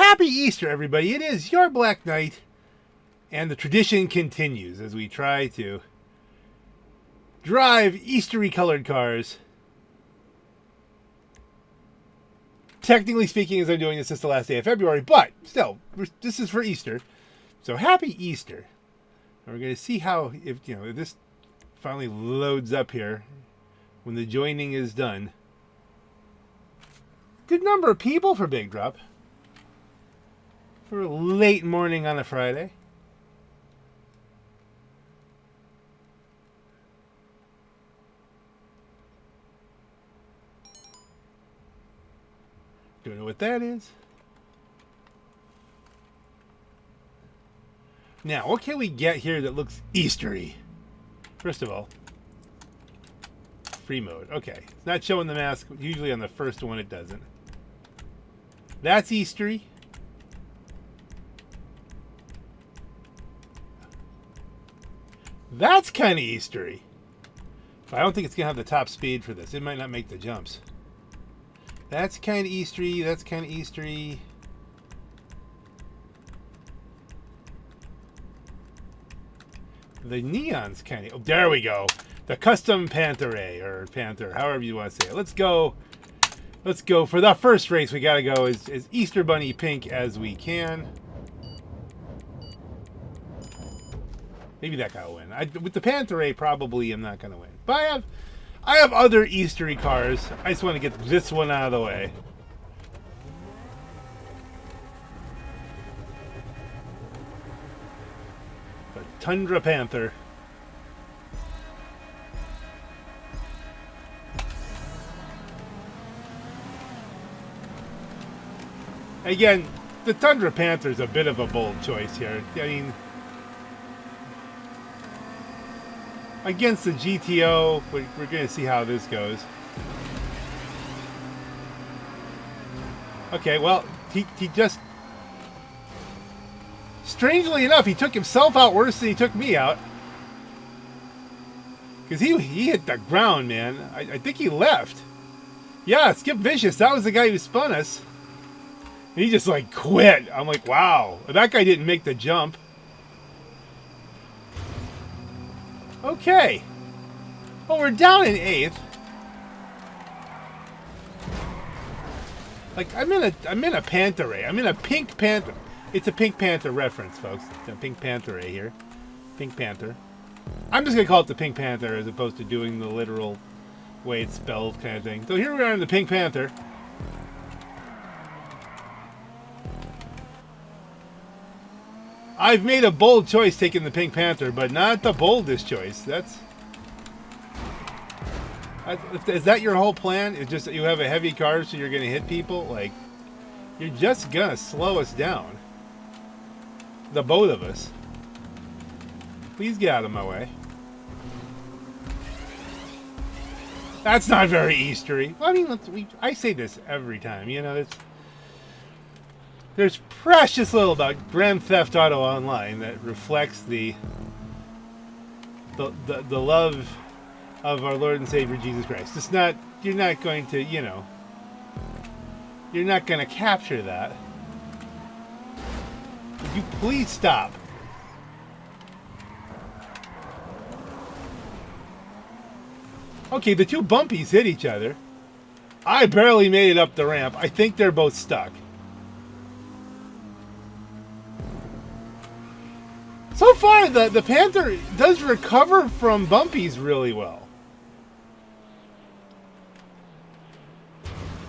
Happy Easter, everybody. It is your Black Knight, and the tradition continues as we try to drive Eastery colored cars. Technically speaking, as I'm doing this, it's the last day of February, but still, this is for Easter. So happy Easter. And we're going to see how, if this finally loads up here when the joining is done. Good number of people for Big Drop. For a late morning on a Friday. Don't know what that is. Now, what can we get here that looks Eastery? First of all, free mode. Okay, it's not showing the mask. Usually on the first one it doesn't. That's Eastery. That's kind of Eastery. But I don't think it's going to have the top speed for this. It might not make the jumps. That's kind of Eastery. That's kind of Eastery. The neon's kind of... Oh, there we go. The custom Panther, or Panther, however you want to say it. Let's go. Let's go. For the first race, we got to go as Easter Bunny pink as we can. Maybe that guy will win. With the Panther, probably I'm not going to win. But I have other Eastery cars. I just want to get this one out of the way. The Tundra Panther. Again, the Tundra Panther is a bit of a bold choice here. I mean, against the GTO, we're going to see how this goes. Okay, well, he just... Strangely enough, he took himself out worse than he took me out. Because he hit the ground, man. I think he left. Yeah, Skip Vicious, that was the guy who spun us. And he just, like, quit. I'm like, wow. That guy didn't make the jump. Okay. Well, we're down in 8th. Like, I'm in a Panther Ray. I'm in a Pink Panther. It's a Pink Panther reference, folks. It's a Pink Panther Ray here. Pink Panther. I'm just gonna call it the Pink Panther as opposed to doing the literal way it's spelled kind of thing. So here we are in the Pink Panther. I've made a bold choice taking the Pink Panther, but not the boldest choice. Is that your whole plan? It's just that you have a heavy car so you're going to hit people? Like, you're just going to slow us down. The both of us. Please get out of my way. That's not very Eastery. Well, I mean, I say this every time. You know, there's precious little about Grand Theft Auto Online that reflects the love of our Lord and Savior Jesus Christ. It's not, you're not going to, you're not going to capture that. Would you please stop? Okay, the two bumpies hit each other. I barely made it up the ramp. I think they're both stuck. So far, the Panther does recover from bumpies really well.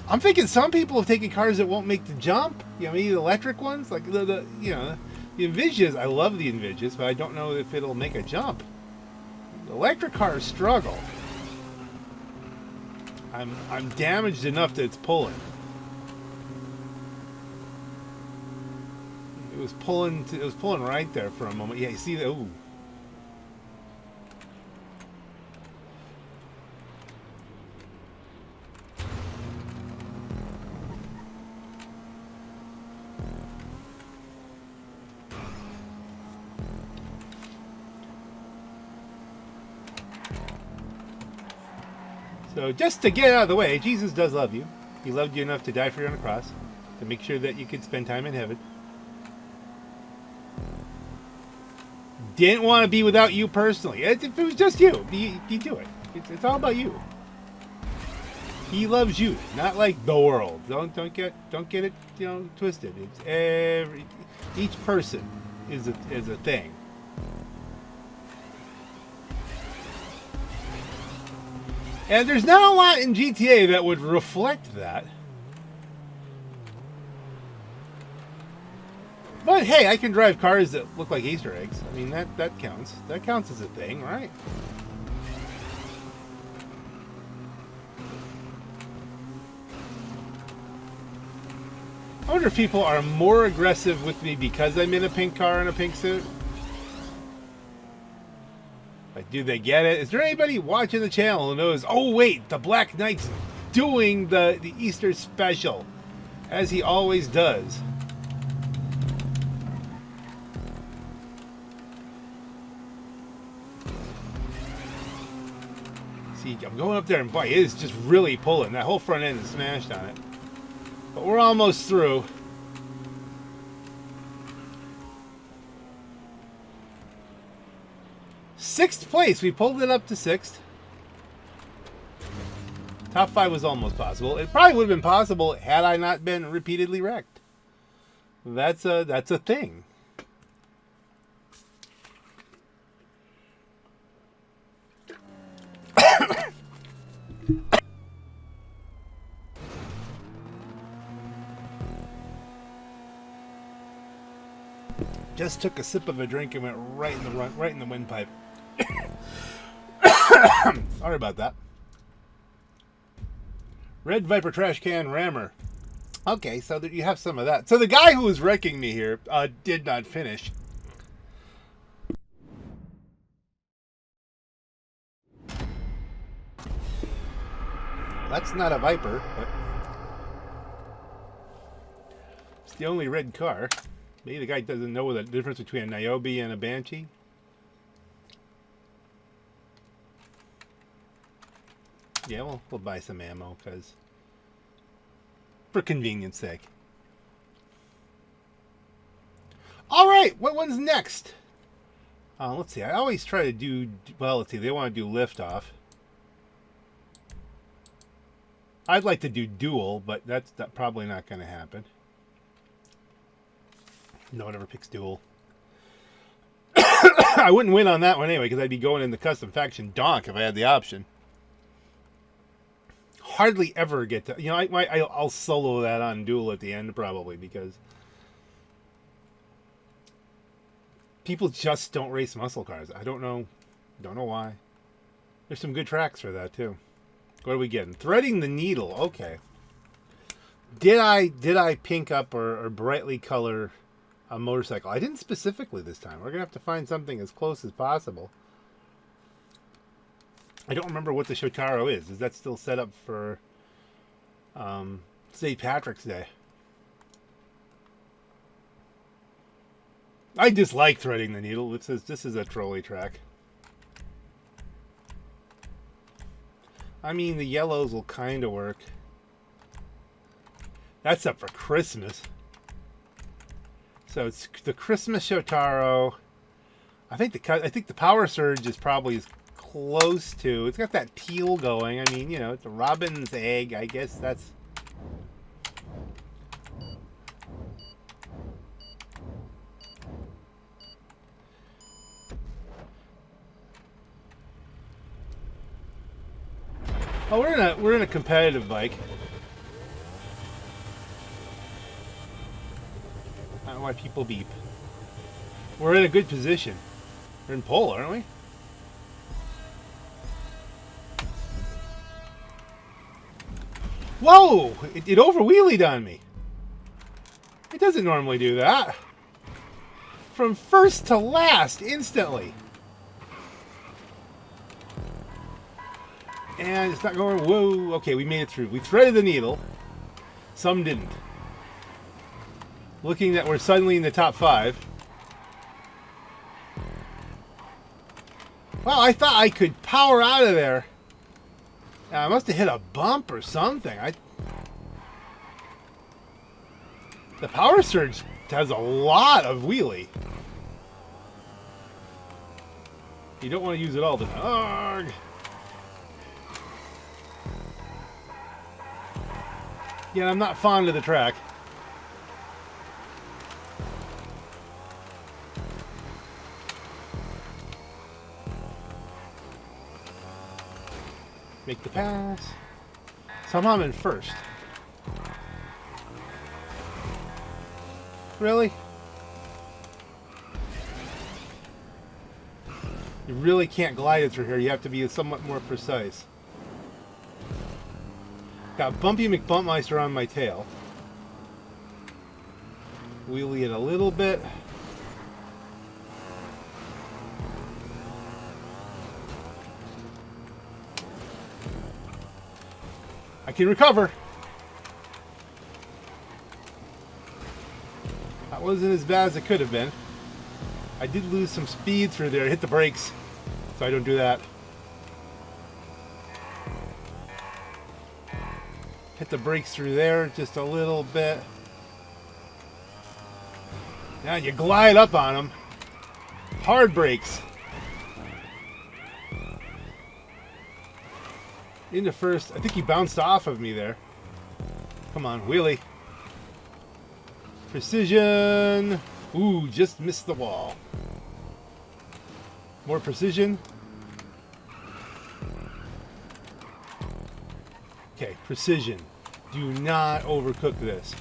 I'm thinking some people have taken cars that won't make the jump. Maybe the electric ones, like the Envigias. I love the Envigias, but I don't know if it'll make a jump. The electric cars struggle. I'm damaged enough that it's pulling. It was pulling right there for a moment. Yeah, you see that? Ooh. So just to get out of the way, Jesus does love you. He loved you enough to die for you on the cross. to make sure that you could spend time in heaven. Didn't want to be without you personally. If it was just you, you do it. It's all about you. He loves you, not like the world. Don't get it, twisted. It's each person is a thing. And there's not a lot in GTA that would reflect that. But hey, I can drive cars that look like Easter eggs. I mean, that counts. That counts as a thing, right? I wonder if people are more aggressive with me because I'm in a pink car and a pink suit. Like, do they get it? Is there anybody watching the channel who knows, oh wait, the Black Knight's doing the Easter special, as he always does? See, I'm going up there and boy, it is just really pulling. That whole front end is smashed on it. But we're almost through. Sixth place. We pulled it up to sixth. Top 5 was almost possible. It probably would have been possible had I not been repeatedly wrecked. That's a thing. Just took a sip of a drink and went right in the windpipe. Sorry about that. Red Viper trash can rammer. Okay, so you have some of that. So the guy who was wrecking me here did not finish. That's not a Viper, but it's the only red car. Maybe the guy doesn't know the difference between a Niobe and a Banshee. Yeah, we'll buy some ammo because for convenience sake. All right, what one's next? Let's see. I always try to do well. Let's see. They want to do liftoff. I'd like to do duel, but that's probably not going to happen. No one ever picks duel. I wouldn't win on that one anyway because I'd be going in the custom faction donk if I had the option. Hardly ever get to, I'll solo that on duel at the end probably because people just don't race muscle cars. I don't know why. There's some good tracks for that too. What are we getting? Threading the needle. Okay. Did I pink up or brightly color a motorcycle? I didn't specifically this time. We're gonna have to find something as close as possible. I don't remember what the Shotaro is. Is that still set up for St. Patrick's Day? I dislike threading the needle. It says this is a trolley track. I mean, the yellows will kind of work. That's up for Christmas. So it's the Christmas Shotaro. I think the Power Surge is probably as close to. It's got that teal going. I mean, it's a robin's egg. I guess that's. Oh, we're in a competitive bike. I don't know why people beep. We're in a good position. We're in pole, aren't we? Whoa! It over-wheelied on me. It doesn't normally do that. From first to last, instantly. And it's not going, whoa. Okay, we made it through. We threaded the needle. Some didn't. Looking that we're suddenly in the top 5. Well, I thought I could power out of there. I must have hit a bump or something. The Power Surge has a lot of wheelie. You don't want to use it all the time. Arrgh. Yeah, I'm not fond of the track. Make the pass. Somehow I'm in first. Really? You really can't glide it through here. You have to be somewhat more precise. Got Bumpy McBumpmeister on my tail. Wheelie it a little bit. I can recover. That wasn't as bad as it could have been. I did lose some speed through there. Hit the brakes, so I don't do that. Hit the brakes through there just a little bit. Now you glide up on them. Hard brakes. Into first. I think he bounced off of me there. Come on, wheelie. Precision. Ooh, just missed the wall. More precision. Okay, precision. Do not overcook this.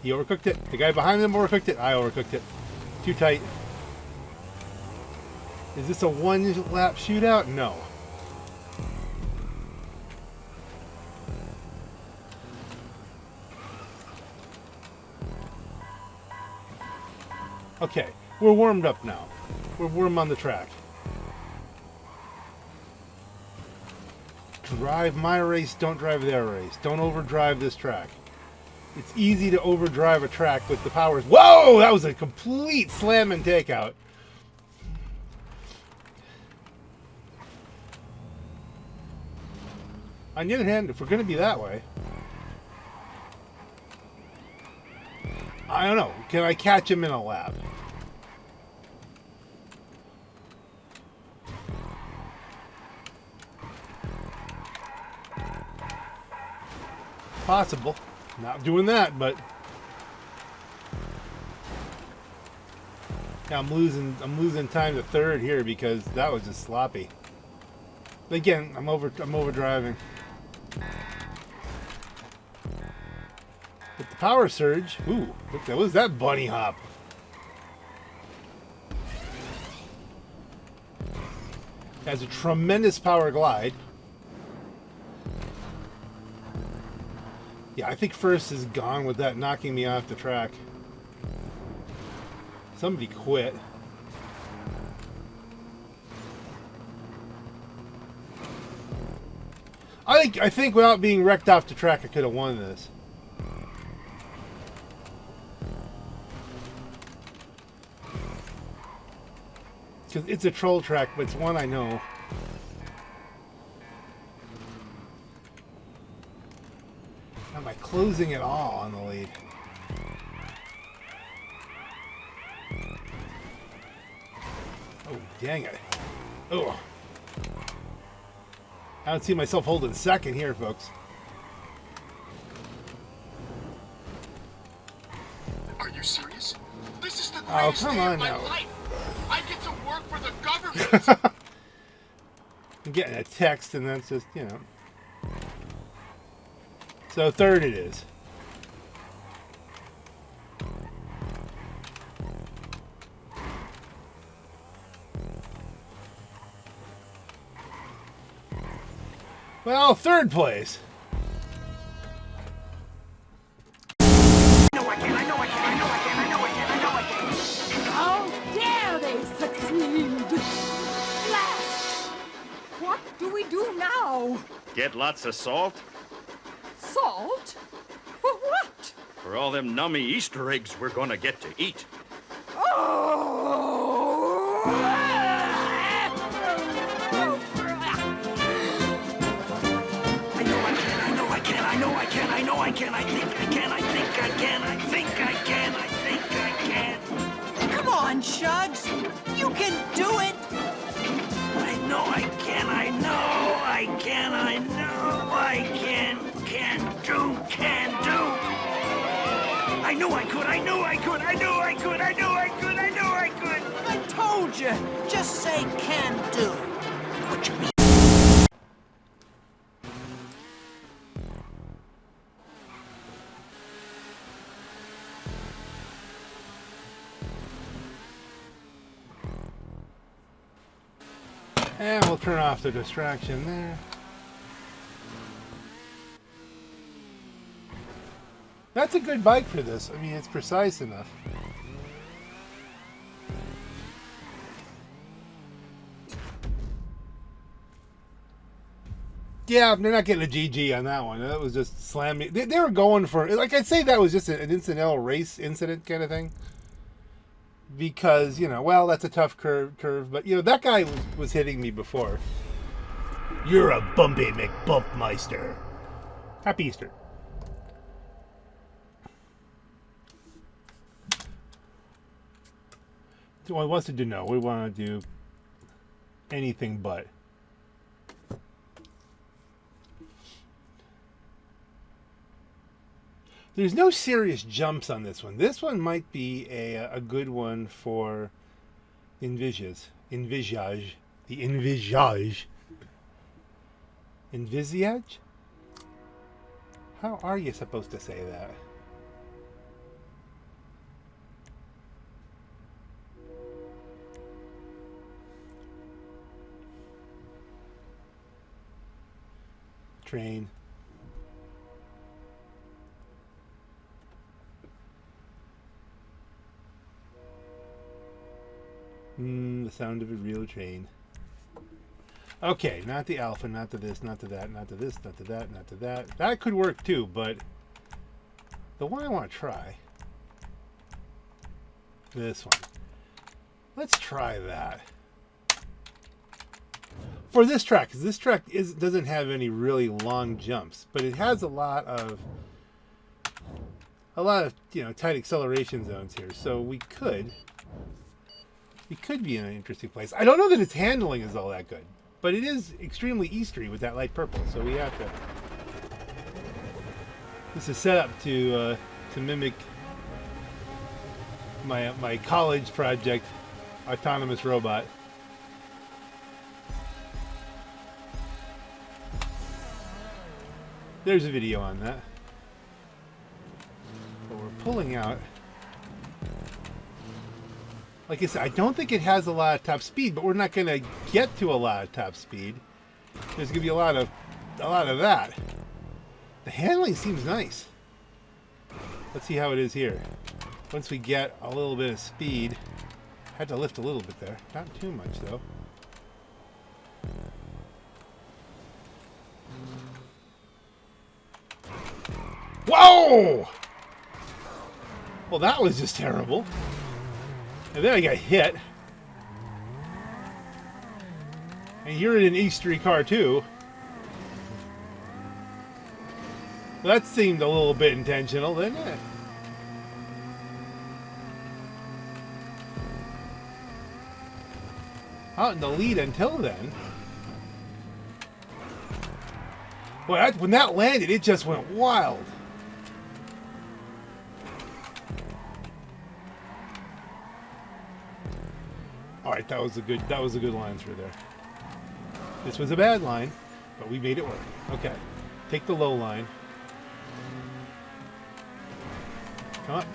He overcooked it. The guy behind him overcooked it. I overcooked it. Too tight. Is this a one-lap shootout? No. Okay, we're warmed up now. We're warm on the track. Drive my race, don't drive their race. Don't overdrive this track. It's easy to overdrive a track with the powers. Whoa! That was a complete slam and takeout. On the other hand, if we're going to be that way, I don't know. Can I catch him in a lap? Possible. Not doing that, but yeah, I'm losing time to third here because that was just sloppy. Again, I'm overdriving. With the power surge, ooh, what was that bunny hop? Has a tremendous power glide. Yeah, I think first is gone with that knocking me off the track. Somebody quit. I think without being wrecked off the track, I could have won this. Because it's a troll track, but it's one I know. Am I closing it all on the lead? Oh, dang it. Oh. I don't see myself holding second here, folks. Are you serious? This is the greatest day of my life. I get to work for the government. I'm getting a text, and that's just, you know. So third it is. Well, third place. How dare they succeed! Blast! What do we do now? Get lots of salt Salt? For what? for all them nummy Easter eggs we're gonna get to eat. Oh! I know I can, I know I can, I think I can, I think I can, I think I can, I think I can. Come on, Shugs. You can do it. I know I can, I know I can, I know I can do. I knew I could, I knew I could, I knew I could, I knew I could, I knew I could. I told you. Just say can do. What you mean? And we'll turn off the distraction there. That's a good bike for this. I mean, it's precise enough. Yeah, they're not getting a GG on that one. That was just slamming. They were going for, like I'd say that was just an incidental race incident kind of thing. Because, you know, well, that's a tough curve. But, you know, that guy was hitting me before. You're a bumpy McBumpmeister. Happy Easter. So what wants to do? No, we want to do anything but. There's no serious jumps on this one. This one might be a good one for envisage. The envisage. Envisage? How are you supposed to say that? Train. The sound of a real train. Okay, not the alpha, not to this, not to that, not to this, not to that, not to that. That could work too, but the one I want to try, this one. Let's try that. For this track, because this track doesn't have any really long jumps, but it has a lot of tight acceleration zones here. So we could be in an interesting place. I don't know that its handling is all that good, but it is extremely Eastery with that light purple. So we have to. This is set up to mimic my college project, autonomous robot. There's a video on that. But we're pulling out. Like I said, I don't think it has a lot of top speed, but we're not going to get to a lot of top speed. There's going to be a lot of that. The handling seems nice. Let's see how it is here. Once we get a little bit of speed, had to lift a little bit there. Not too much though. Whoa! Well, that was just terrible. And then I got hit. And you're in an Eastery car too. Well, that seemed a little bit intentional, didn't it? Out in the lead until then. Well, when that landed, it just went wild. All right, that was a good line through there. This was a bad line, but we made it work. Okay, take the low line. Come on.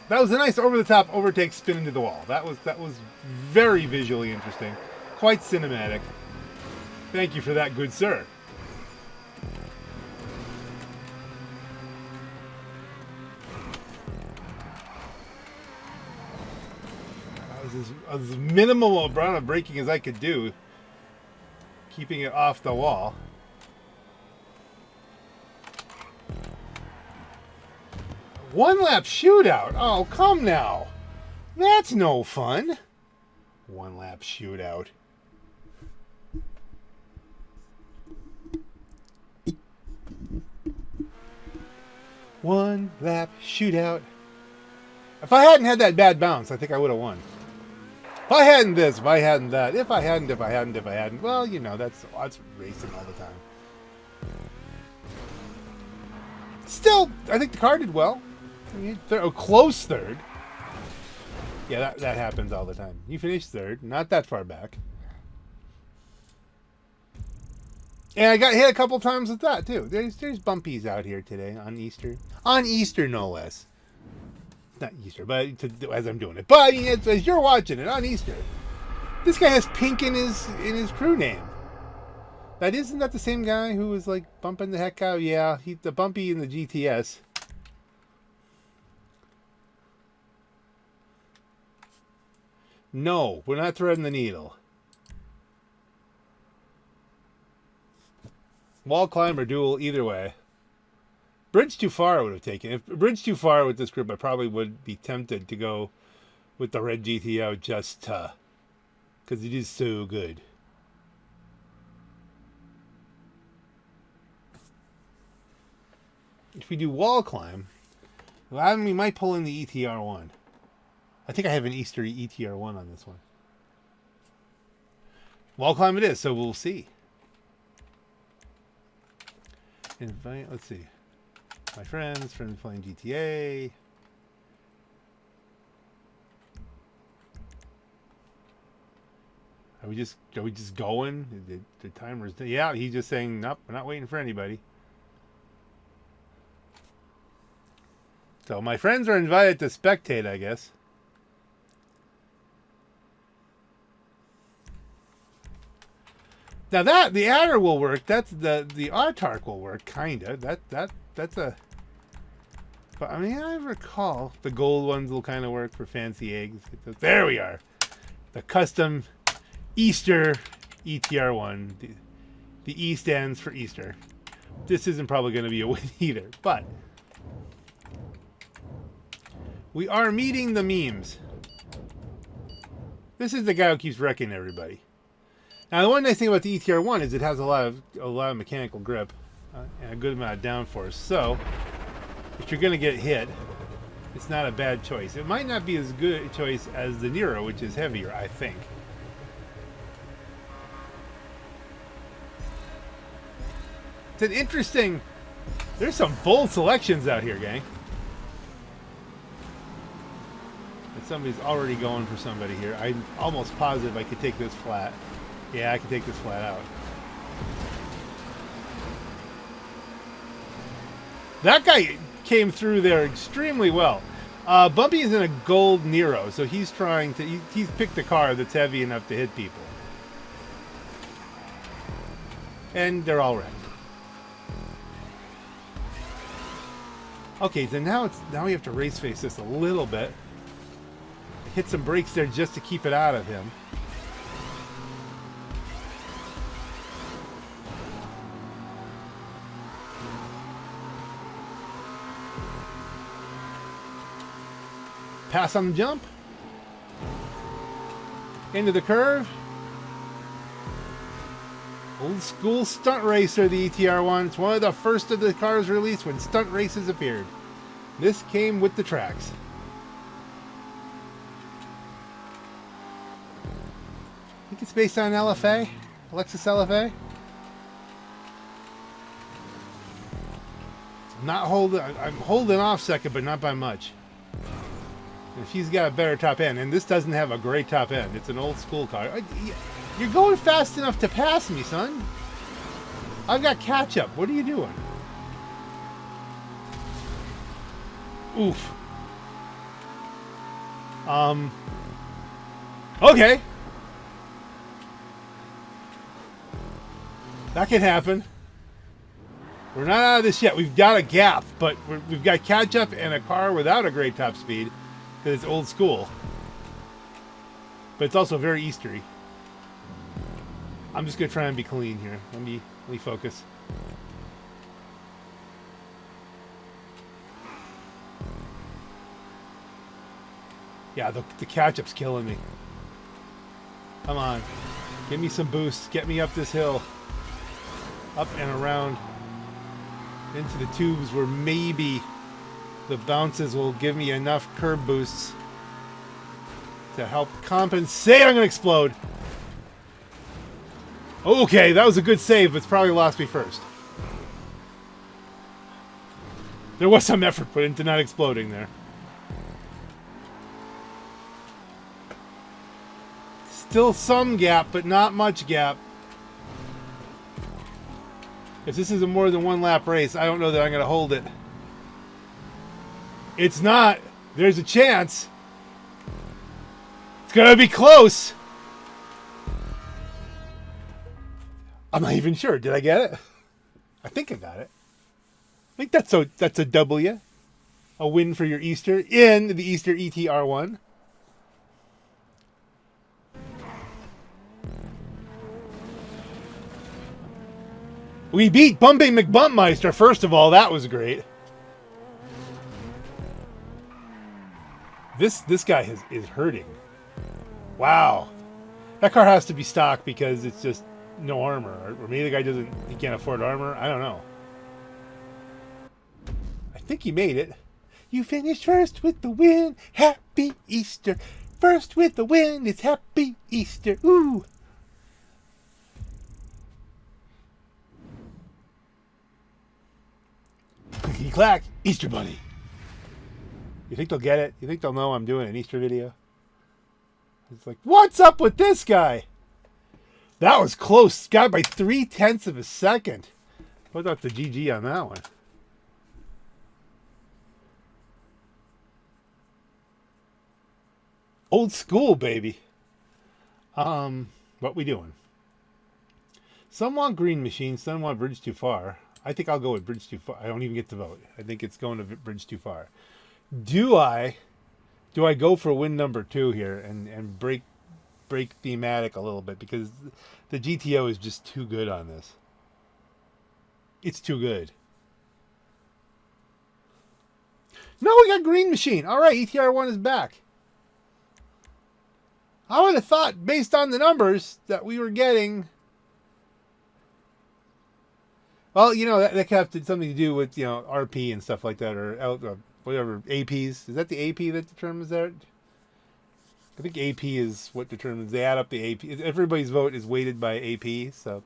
That was a nice over-the-top overtake spin into the wall. That was very visually interesting, quite cinematic. Thank you for that, good sir. As minimal amount of braking as I could do, keeping it off the wall. One lap shootout. Oh, come now. That's no fun. One lap shootout. One lap shootout. If I hadn't had that bad bounce, I think I would have won. If I hadn't this, if I hadn't that, if I hadn't, well, you know, that's racing all the time. Still, I think the car did well. I mean, close third. Yeah, that happens all the time. You finished third, not that far back. And I got hit a couple times with that, too. There's bumpies out here today on Easter. On Easter, no less. Not Easter, but as I'm doing it. But I mean, as you're watching it on Easter, this guy has pink in his crew name. Isn't that the same guy who was like bumping the heck out? Yeah, the bumpy in the GTS. No, we're not threading the needle. Wall climb or duel, either way. Bridge too far I would have taken. If bridge too far with this group, I probably would be tempted to go with the red GTO just because it is so good. If we do wall climb, well, we might pull in the ETR1. I think I have an Easter ETR1 on this one. Wall climb it is, so we'll see. Invite, let's see. My friends playing GTA. Are we just going? The timer's, yeah, he's just saying, nope, we're not waiting for anybody. So my friends are invited to spectate, I guess. Now that the adder will work, that's the autark will work, kinda. That's a. But I mean, I recall the gold ones will kind of work for fancy eggs. There we are, the custom Easter ETR1. The E stands for Easter. This isn't probably going to be a win either, but we are meeting the memes. This is the guy who keeps wrecking everybody. Now, the one nice thing about the ETR1 is it has a lot of mechanical grip and a good amount of downforce. So, if you're going to get hit, it's not a bad choice. It might not be as good a choice as the Nero, which is heavier, I think. It's an interesting. There's some bold selections out here, gang. And somebody's already going for somebody here. I'm almost positive I could take this flat. Yeah, I can take this flat out. That guy came through there extremely well. Bumpy is in a gold Nero, so he's trying to... He's picked a car that's heavy enough to hit people. And they're all wrecked. Okay, so now we have to race face this a little bit. Hit some brakes there just to keep it out of him. Pass on the jump. Into the curve. Old school stunt racer, the ETR1. It's one of the first of the cars released when stunt races appeared. This came with the tracks. I think it's based on LFA, Lexus LFA. I'm holding off second, but not by much. If he's got a better top end, and this doesn't have a great top end, it's an old school car. You're going fast enough to pass me, son. I've got catch up. What are you doing? Oof. Okay. That can happen. We're not out of this yet. We've got a gap, but we've got catch up and a car without a great top speed. It's old school, but it's also very Eastery. I'm just gonna try and be clean here. Let me focus. Yeah, the catch-up's killing me. Come on, give me some boosts. Get me up this hill, up and around into the tubes where maybe the bounces will give me enough curb boosts to help compensate. I'm going to explode. Okay, that was a good save, but it's probably lost me first. There was some effort put into not exploding there. Still some gap, but not much gap. If this is a more than one lap race, I don't know that I'm going to hold it. It's not. There's a chance. It's going to be close. I'm not even sure. Did I get it? I think I got it. I think that's a W. A win for your Easter in the Easter ETR1. We beat Bumping McBumpmeister, first of all. That was great. This guy is hurting. Wow. That car has to be stock because it's just no armor. Or maybe the guy he can't afford armor. I don't know. I think he made it. You finished first with the win. Happy Easter. First with the win. It's Happy Easter. Ooh. Clickety clack. Easter Bunny. You think they'll get it? You think they'll know I'm doing an Easter video? It's like, what's up with this guy? That was close. Got by 0.3 of a second. What about the GG on that one? Old school, baby. What we doing? Some want green machine, some want bridge too far. I think I'll go with bridge too far. I don't even get to vote. I think it's going to bridge too far. Do I go for win number 2 here and break thematic a little bit, because the GTO is just too good on this. It's too good. No, we got green machine. All right, ETR1 is back. I would have thought, based on the numbers, that we were getting. Well, you know, that could have something to do with, you know, RP and stuff like that, or whatever, APs. Is that the AP that determines that? I think AP is what determines. They add up the AP. Everybody's vote is weighted by AP, so.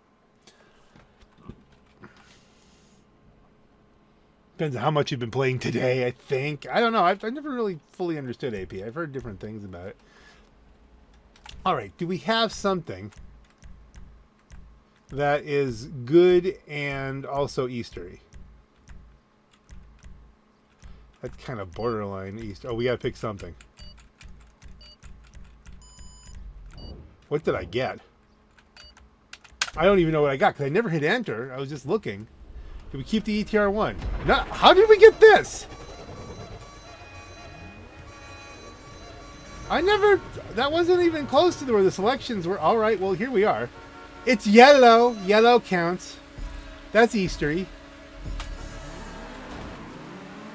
Depends on how much you've been playing today, I think. I don't know. I've never really fully understood AP. I've heard different things about it. All right. Do we have something that is good and also Eastery? That's kind of borderline Easter. Oh, we got to pick something. What did I get? I don't even know what I got because I never hit enter. I was just looking. Did we keep the ETR1? No, how did we get this? That wasn't even close to where the selections were. All right, well, here we are. It's yellow. Yellow counts. That's Eastery.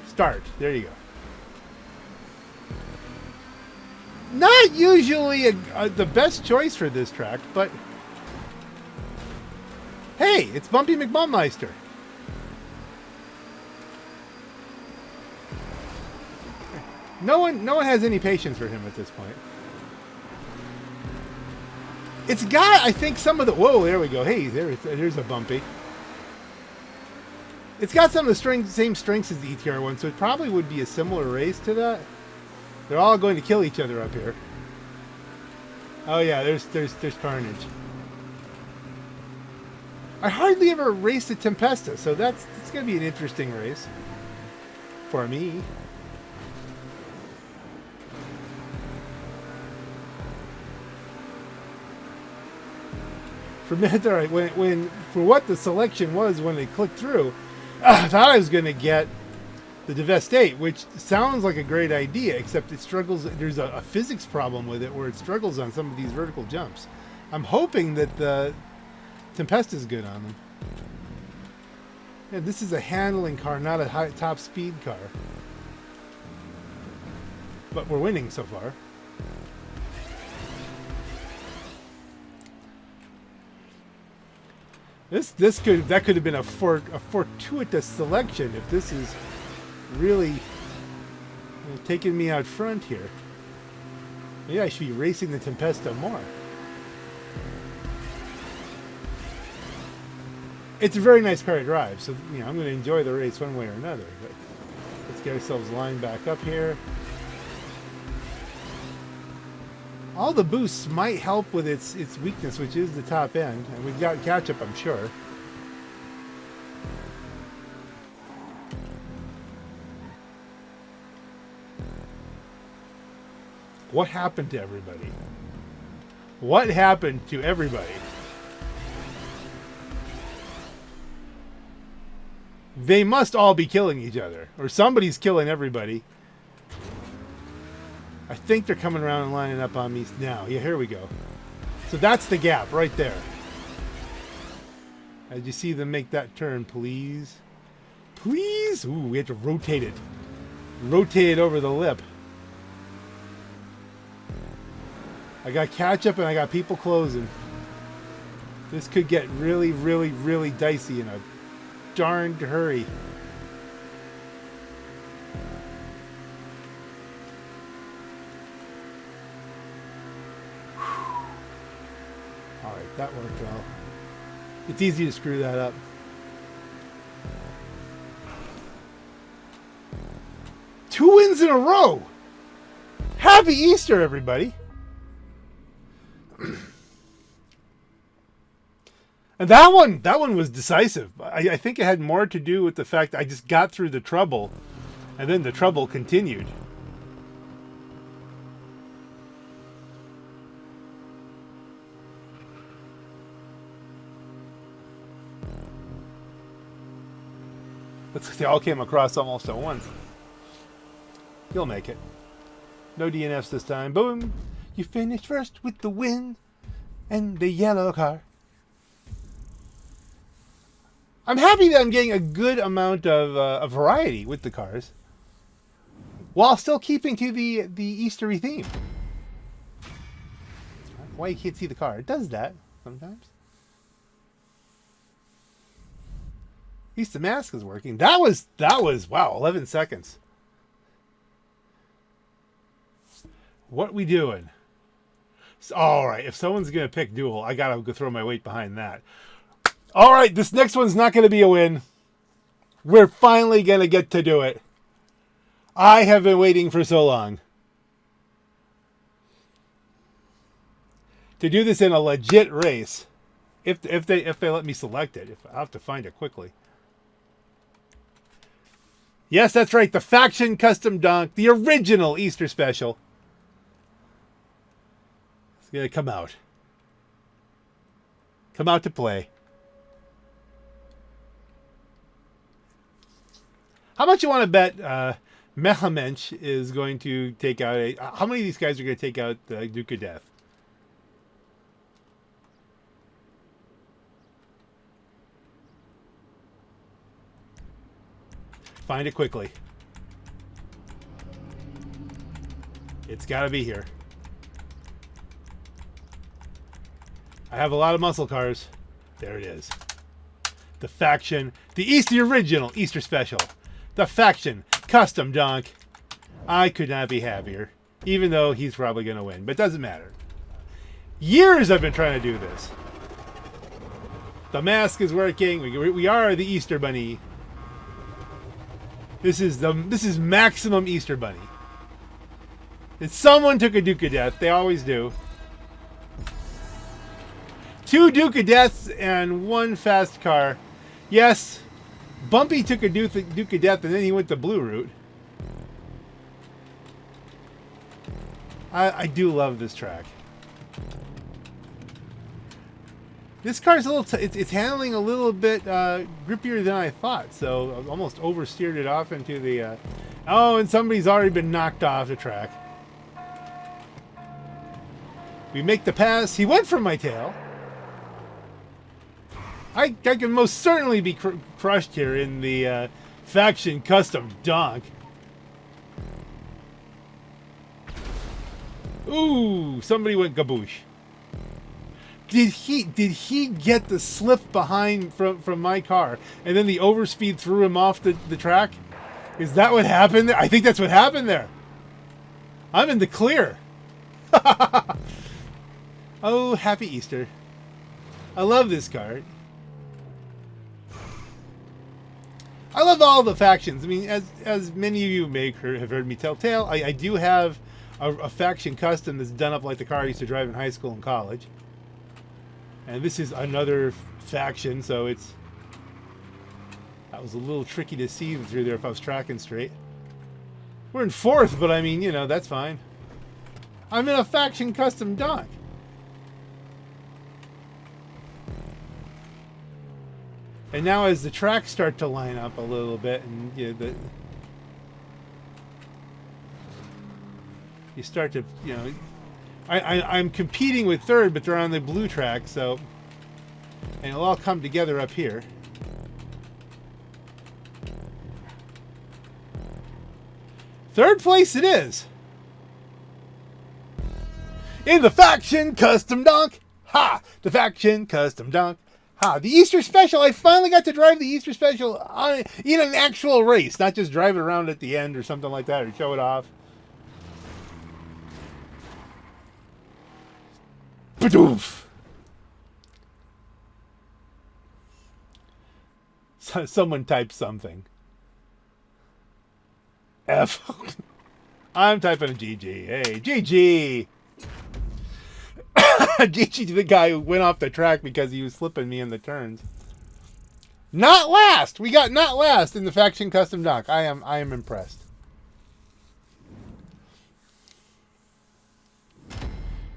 Start. There you go. Not usually the best choice for this track, but hey, it's Bumpy McBumpmeister. No one has any patience for him at this point. It's got, I think, some of the... Whoa, there we go. Hey, there's a Bumpy. It's got some of the same strengths as the ETR1, so it probably would be a similar race to that. They're all going to kill each other up here. Oh yeah, there's carnage. I hardly ever raced a Tempesta, so it's going to be an interesting race for me. For a minute, all right, when for what the selection was when they clicked through, I thought I was going to get the Devastate, which sounds like a great idea, except it struggles. There's a physics problem with it where it struggles on some of these vertical jumps. I'm hoping that the Tempesta is good on them. Yeah, this is a handling car, not a top speed car. But we're winning so far. That could have been a fortuitous selection if this is really taking me out front here. Maybe I should be racing the Tempesta more. It's a very nice car to drive, so you know I'm going to enjoy the race one way or another. But let's get ourselves lined back up here. All the boosts might help with its weakness, which is the top end, and we've got catch-up, I'm sure. What happened to everybody? What happened to everybody? They must all be killing each other, or somebody's killing everybody. I think they're coming around and lining up on me now. Yeah, here we go. So that's the gap right there. As you see them make that turn, please. Please! Ooh, we have to rotate it. Rotate it over the lip. I got catch up and I got people closing. This could get really, really, really dicey in a darned hurry. Alright, that worked well. It's easy to screw that up. Two wins in a row! Happy Easter, everybody! And that one was decisive. I think it had more to do with the fact that I just got through the trouble, and then the trouble continued. They all came across almost at once. You'll make it. No DNFs this time. Boom! You finished first with the win and the yellow car. I'm happy that I'm getting a good amount of variety with the cars, while still keeping to the Eastery theme. Why you can't see the car? It does that sometimes. At least the mask is working. That was wow, 11 seconds. What we doing? All right, if someone's gonna pick duel, I gotta go throw my weight behind that. All right, this next one's not gonna be a win. We're finally gonna get to do it. I have been waiting for so long to do this in a legit race. If they let me select it, I'll have to find it quickly. Yes, that's right. The Faction Custom Donk, the original Easter special. It's going to come out. Come out to play. How much you want to bet Mehamench is going to take out a... How many of these guys are going to take out the Duke of Death? Find it quickly. It's got to be here. I have a lot of muscle cars. There it is. The Faction, the original Easter special. The Faction Custom Donk. I could not be happier, even though he's probably going to win, but it doesn't matter. Years I've been trying to do this. The mask is working. We are the Easter Bunny. This is maximum Easter Bunny. If someone took a Duke of Death, they always do. 2 Duke of Deaths and 1 fast car. Yes, Bumpy took a Duke of Death and then he went the blue route. I do love this track. This car's a little... it's handling a little bit grippier than I thought, so I almost oversteered it off into the... oh, and somebody's already been knocked off the track. We make the pass. He went for my tail. I can most certainly be crushed here in the Faction Custom Donk. Ooh, somebody went gaboosh. Did he get the slip behind from my car and then the overspeed threw him off the track? Is that what happened there? I think that's what happened there. I'm in the clear. Oh, happy Easter. I love this card. I love all the factions. I mean, as many of you may have heard me tell tale, I do have a faction custom that's done up like the car I used to drive in high school and college. And this is another faction, so it's... That was a little tricky to see through there if I was tracking straight. We're in 4th, but I mean, you know, that's fine. I'm in a faction custom dock. And now as the tracks start to line up a little bit, and you start to, you know, I'm competing with 3rd, but they're on the blue track, so, and it'll all come together up here. Third place it is. In the faction custom donk. Ha! The faction custom donk. Ha! The Easter special. I finally got to drive the Easter special in an actual race, not just drive it around at the end or something like that, or show it off. Badoof. Someone type something. F. I'm typing a GG. Hey, GG. GG to the guy who went off the track because he was slipping me in the turns. Not last. We got not last in the faction custom dock. I am impressed.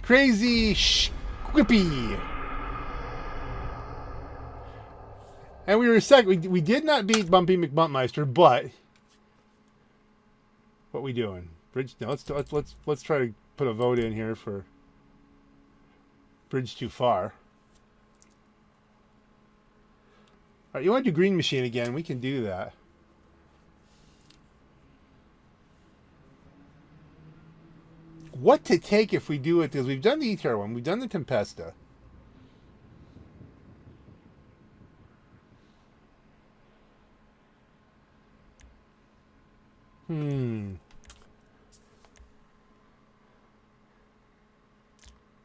Crazy Squippy. And we were second. We did not beat Bumpy McBumpmeister, but what we doing? Bridge? No, let's try to put a vote in here for Bridge Too Far. All right, you want to do Green Machine again? We can do that. What to take if we do it? Because we've done the ETR one, we've done the Tempesta.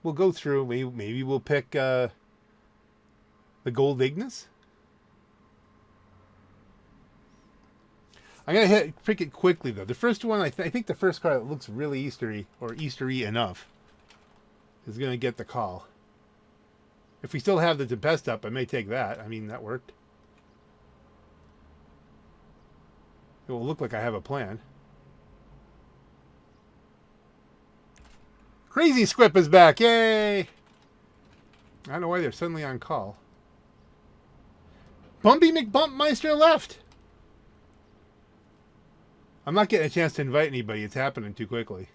We'll go through. Maybe we'll pick the Gold Ignis. I'm gonna pick it quickly though. The first one, I think the first car that looks really Eastery or Eastery enough is gonna get the call. If we still have the Tempest up, I may take that. I mean, that worked. It will look like I have a plan. Crazy Squip is back. Yay! I don't know why they're suddenly on call. Bumpy McBumpmeister left. I'm not getting a chance to invite anybody. It's happening too quickly.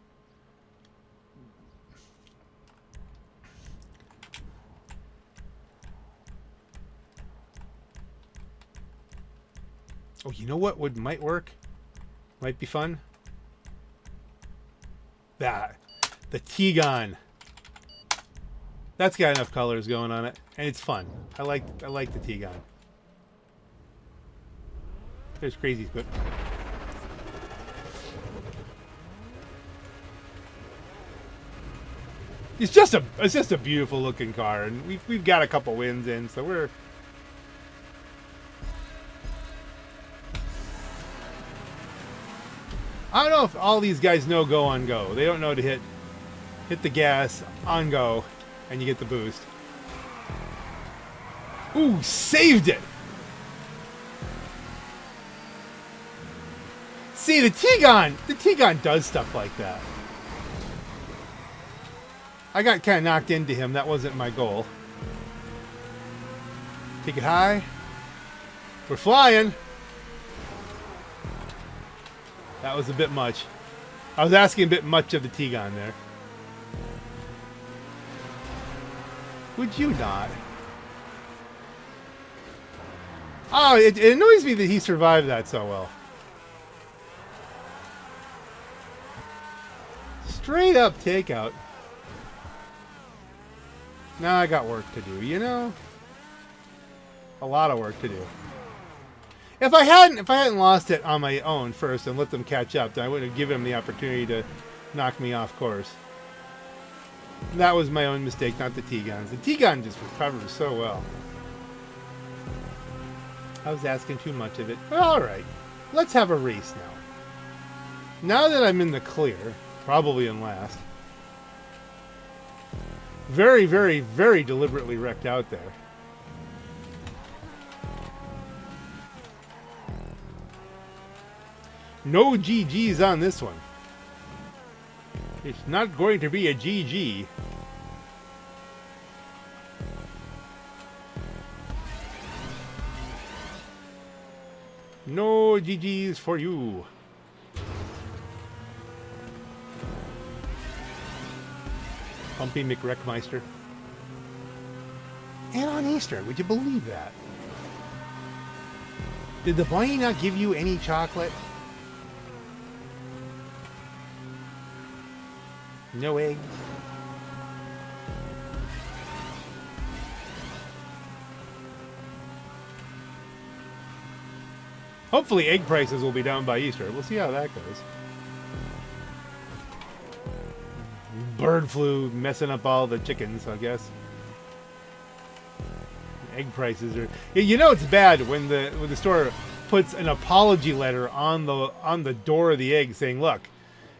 Oh, you know what might work? Might be fun? That. The T-Gon. That's got enough colors going on it. And it's fun. I like the T-Gon. There's Crazy Squip. It's just a beautiful looking car, and we've got a couple wins in, so we're... I don't know if all these guys know go on go. They don't know to hit the gas on go, and you get the boost. Ooh, saved it! See, the T-Gon does stuff like that. I got kind of knocked into him. That wasn't my goal. Take it high. We're flying. That was a bit much. I was asking a bit much of the T-Gon there. Would you not? Oh, it annoys me that he survived that so well. Straight up takeout. Now I got work to do, you know? A lot of work to do. If I hadn't lost it on my own first and let them catch up, then I wouldn't have given them the opportunity knock me off course. That was my own mistake, not the T-Guns. The T-Gun just recovers so well. I was asking too much of it. But alright, let's have a race now. Now that I'm in the clear, probably in last. Very, very, very deliberately wrecked out there. No GGs on this one. It's not going to be a GG. No GGs for you. Pumpy McWreckmeister. And on Easter, would you believe that? Did the bunny not give you any chocolate? No eggs. Hopefully egg prices will be down by Easter. We'll see how that goes. Bird flu messing up all the chickens, I guess. Egg prices are... You know it's bad when the store puts an apology letter on the door of the egg saying, look,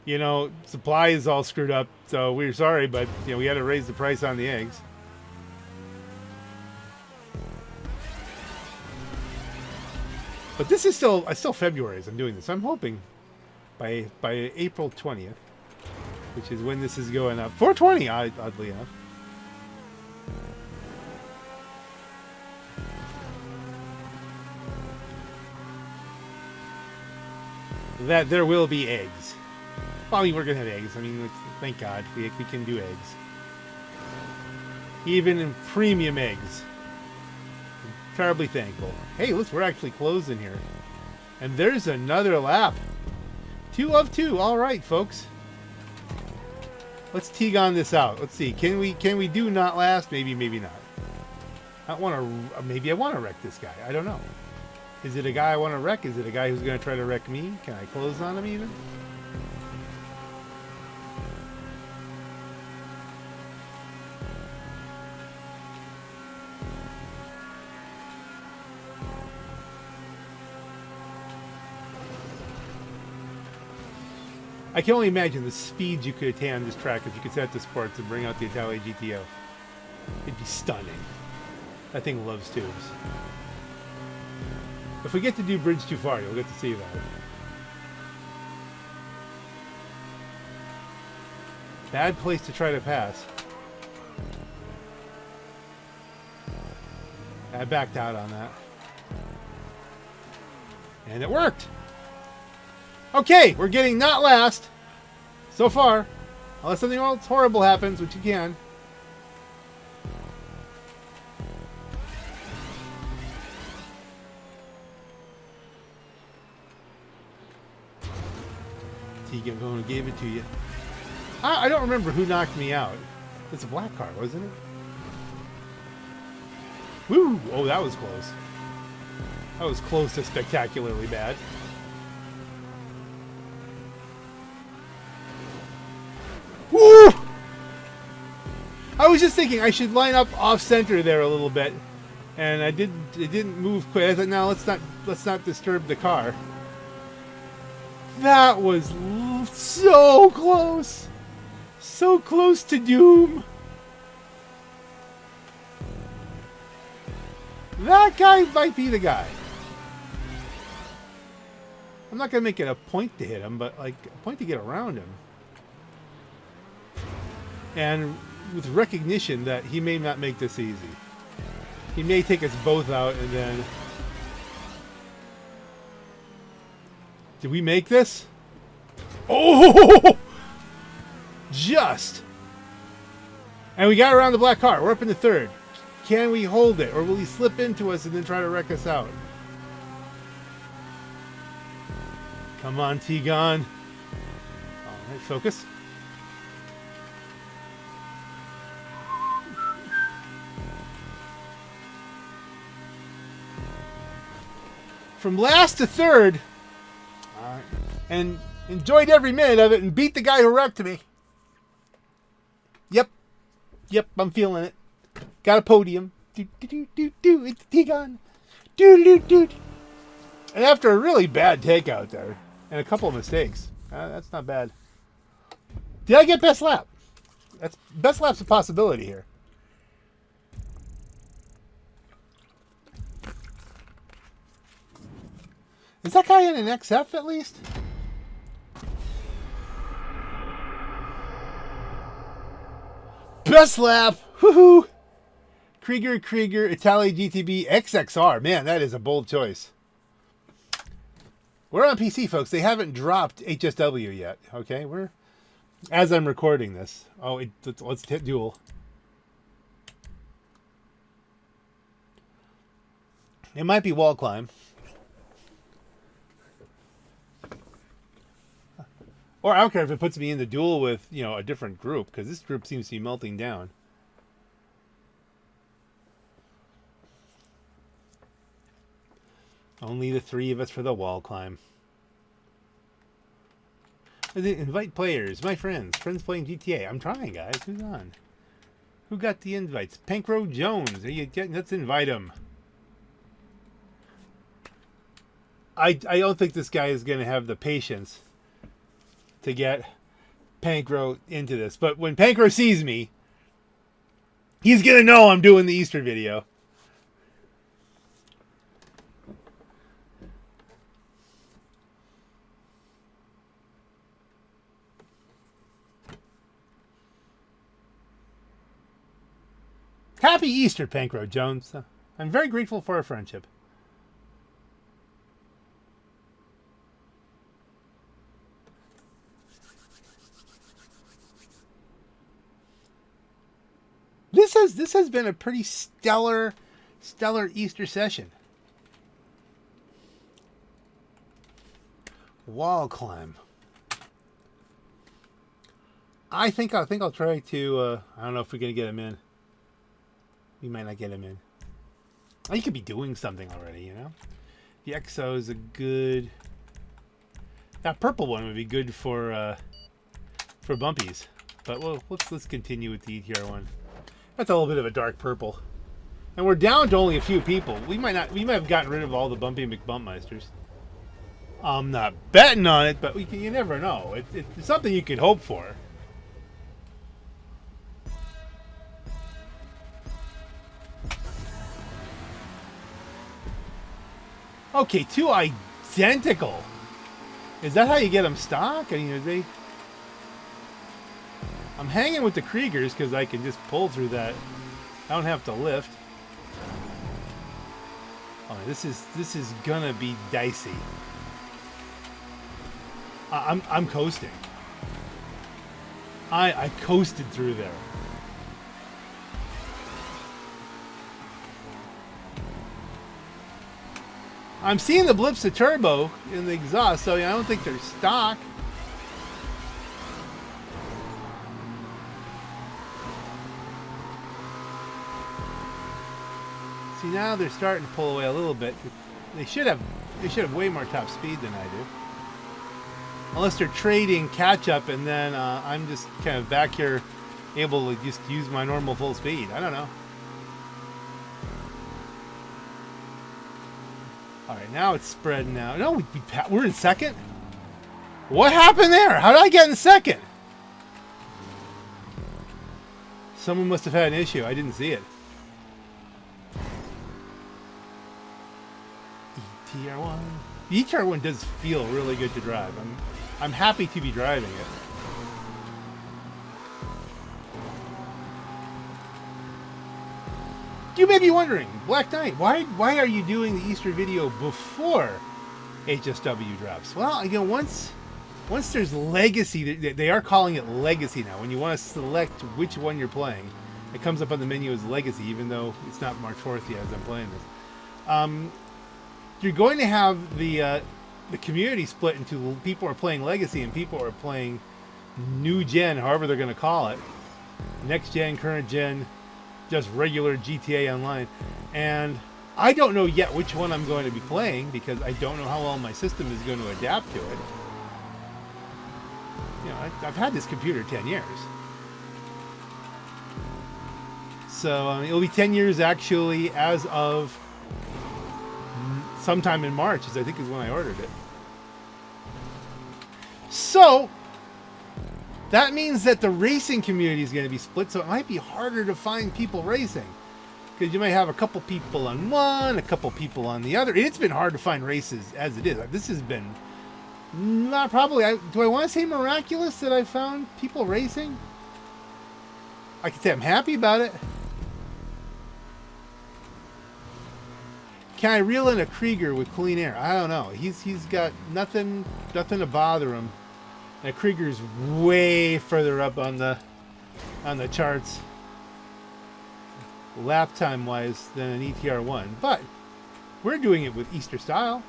you know, supply is all screwed up, so we're sorry, but you know, we had to raise the price on the eggs. But this is still February as I'm doing this. I'm hoping by April 20th, which is when this is going up. 420, oddly enough. That there will be eggs. Well, I mean, we're going to have eggs. I mean, thank God we can do eggs. Even in premium eggs. I'm terribly thankful. Hey, look, we're actually closing here. And there's another lap. 2 of 2. All right, folks. Let's T-Gon this out. Let's see. Can we do not last? Maybe, maybe not. Maybe I want to wreck this guy. I don't know. Is it a guy I want to wreck? Is it a guy who's going to try to wreck me? Can I close on him even? I can only imagine the speeds you could attain on this track if you could set it to sports and bring out the Italia GTO. It'd be stunning. That thing loves tubes. If we get to do Bridge Too Far, you'll get to see that. Bad place to try to pass. I backed out on that. And it worked! Okay, we're getting not last. So far. Unless something else horrible happens, which you can. Tegan gave it to you. I don't remember who knocked me out. It's a black car, wasn't it? Woo! Oh, that was close. That was close to spectacularly bad. Woo! I was just thinking I should line up off center there a little bit, and it didn't move quick. I thought, no, let's not disturb the car. That was so close. So close to doom. That guy might be the guy. I'm not going to make it a point to hit him, but like a point to get around him. And with recognition that he may not make this easy. He may take us both out and then... Did we make this? Oh! Just! And we got around the black car. We're up in the third. Can we hold it? Or will he slip into us and then try to wreck us out? Come on, T-Gon. Alright, focus. From last to third. And Enjoyed every minute of it and beat the guy who wrecked me. Yep. Yep, I'm feeling it. Got a podium. Do. It's T-Gun. Do. And after a really bad takeout there, and a couple of mistakes, that's not bad. Did I get best lap? Best lap's a possibility here. Is that guy in an XF at least? Best lap! Woohoo! Krieger, Italia GTB XXR. Man, that is a bold choice. We're on PC, folks. They haven't dropped HSW yet. Okay, we're as I'm recording this. Oh, let's hit duel. It might be wall climb. Or I don't care if it puts me in the duel with, a different group, because this group seems to be melting down. Only the 3 of us for the wall climb. Invite players, my friends playing GTA. I'm trying, guys. Who's on? Who got the invites? Pankro Jones. Let's invite him. I don't think this guy is going to have the patience to get Pankro into this. But when Pankro sees me, he's going to know I'm doing the Easter video. Happy Easter, Pankro Jones. I'm very grateful for our friendship. This has been a pretty stellar Easter session. Wall climb. I think I'll try to. I don't know if we're gonna get him in. We might not get him in. Oh, he could be doing something already, The XO is a good. That purple one would be good for bumpies. But let's continue with the ETR one. That's a little bit of a dark purple, and we're down to only a few people. We might have gotten rid of all the Bumpy McBumpmeisters. I'm not betting on it, but you never know. It's something you could hope for. Okay, 2 identical. Is that how you get them stock? I mean, are they? I'm hanging with the Kriegers because I can just pull through that. I don't have to lift. Oh, this is gonna be dicey. I'm coasting. I coasted through there. I'm seeing the blips of turbo in the exhaust, so I don't think they're stock. See, now they're starting to pull away a little bit. They should have way more top speed than I do. Unless they're trading catch up, and then I'm just kind of back here able to just use my normal full speed. I don't know. All right, now it's spreading out. No, we're in second. What happened there? How did I get in second? Someone must have had an issue. I didn't see it. ETR1. The ETR1 does feel really good to drive. I'm happy to be driving it. You may be wondering, Black Knight, why are you doing the Easter video before HSW drops? Well, once there's Legacy, they are calling it Legacy now. When you want to select which one you're playing, it comes up on the menu as Legacy, even though it's not March 4th yet as I'm playing this. You're going to have the community split into people who are playing Legacy and people who are playing New Gen, however they're going to call it. Next Gen, Current Gen, just regular GTA Online. And I don't know yet which one I'm going to be playing because I don't know how well my system is going to adapt to it. I've had this computer 10 years. So it'll be 10 years actually as of sometime in March, I think is when I ordered it. So that means that the racing community is going to be split, so it might be harder to find people racing. Because you might have a couple people on one, a couple people on the other. It's been hard to find races as it is. This has been not probably, do I want to say miraculous that I found people racing? I can say I'm happy about it. Can I reel in a Krieger with clean air? I don't know. He's got nothing to bother him. And Krieger's way further up on the charts, lap time wise, than an ETR1. But we're doing it with Easter style.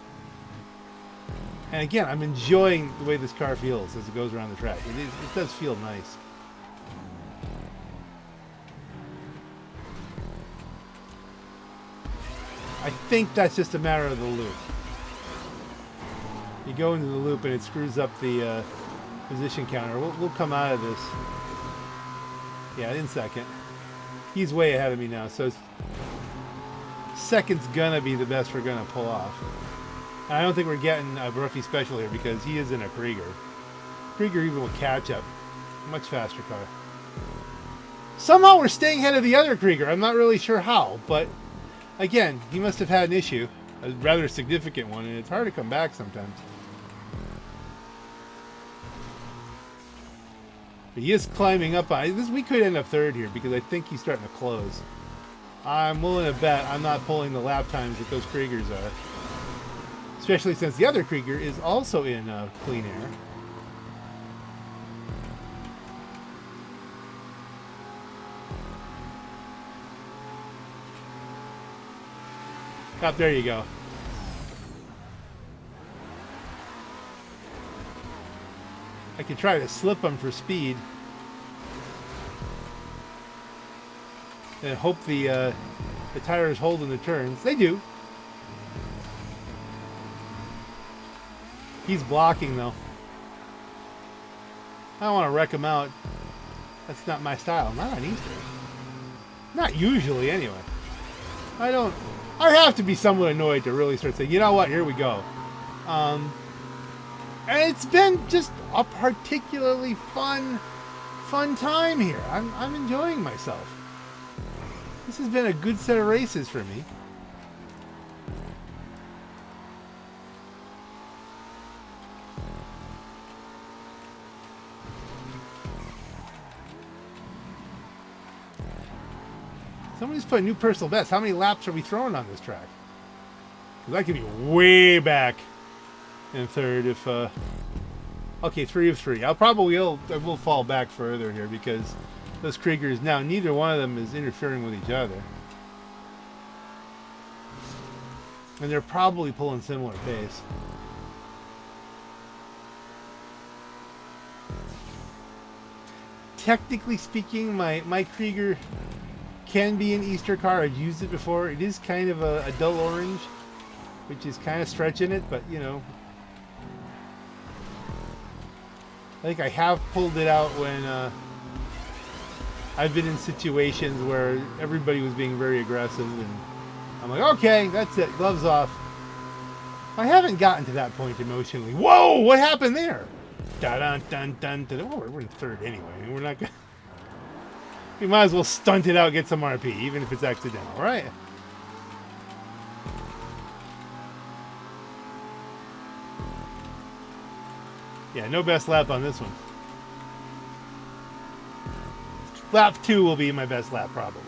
And again, I'm enjoying the way this car feels as it goes around the track. It does feel nice. I think that's just a matter of the loop. You go into the loop and it screws up the position counter. We'll come out of this. Yeah, in second. He's way ahead of me now, so second's gonna be the best we're gonna pull off. And I don't think we're getting a Broughy special here because he is in a Krieger. Krieger even with catch up. Much faster car. Somehow we're staying ahead of the other Krieger. I'm not really sure how, but again, he must have had an issue, a rather significant one, and it's hard to come back sometimes. But he is climbing up on this. We could end up third here because I think he's starting to close. I'm willing to bet I'm not pulling the lap times that those Kriegers are. Especially since the other Krieger is also in clean air. Up there you go. I could try to slip them for speed. And hope the tires hold in the turns. They do. He's blocking though. I don't want to wreck him out. That's not my style. Not on Easter. Not usually anyway. I have to be somewhat annoyed to really start saying, you know what, here we go. And it's been just a particularly fun time here. I'm enjoying myself. This has been a good set of races for me. Somebody's put a new personal best. How many laps are we throwing on this track? Because I could be way back in third if... Okay, 3 of 3. I will fall back further here because those Kriegers now, neither one of them is interfering with each other. And they're probably pulling similar pace. Technically speaking, my Krieger can be an Easter car. I've used it before. It is kind of a dull orange, which is kind of stretching it, but you know. I think I have pulled it out when I've been in situations where everybody was being very aggressive and I'm like, okay, that's it, gloves off. I haven't gotten to that point emotionally. Whoa, what happened there? Dun dun dun dun. Oh, we're in third anyway. We're not gonna... We might as well stunt it out, get some RP, even if it's accidental, right? Yeah, no best lap on this one. Lap 2 will be my best lap, probably.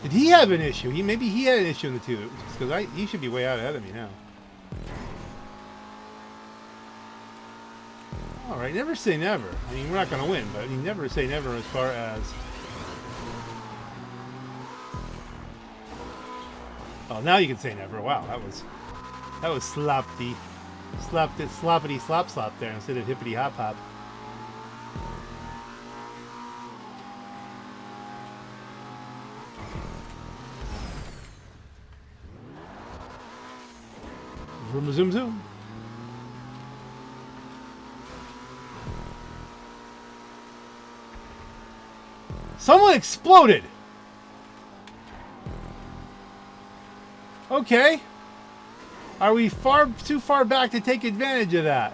Did he have an issue? Maybe he had an issue in the 2, because he should be way out ahead of me now. All right, never say never. I mean, we're not going to win, but I mean, never say never as far as... Oh, now you can say never. Wow, that was sloppy. Slapped it, sloppity slop slop there instead of hippity hop hop. Vroom, zoom, zoom. Someone exploded! Okay. Are we too far back to take advantage of that?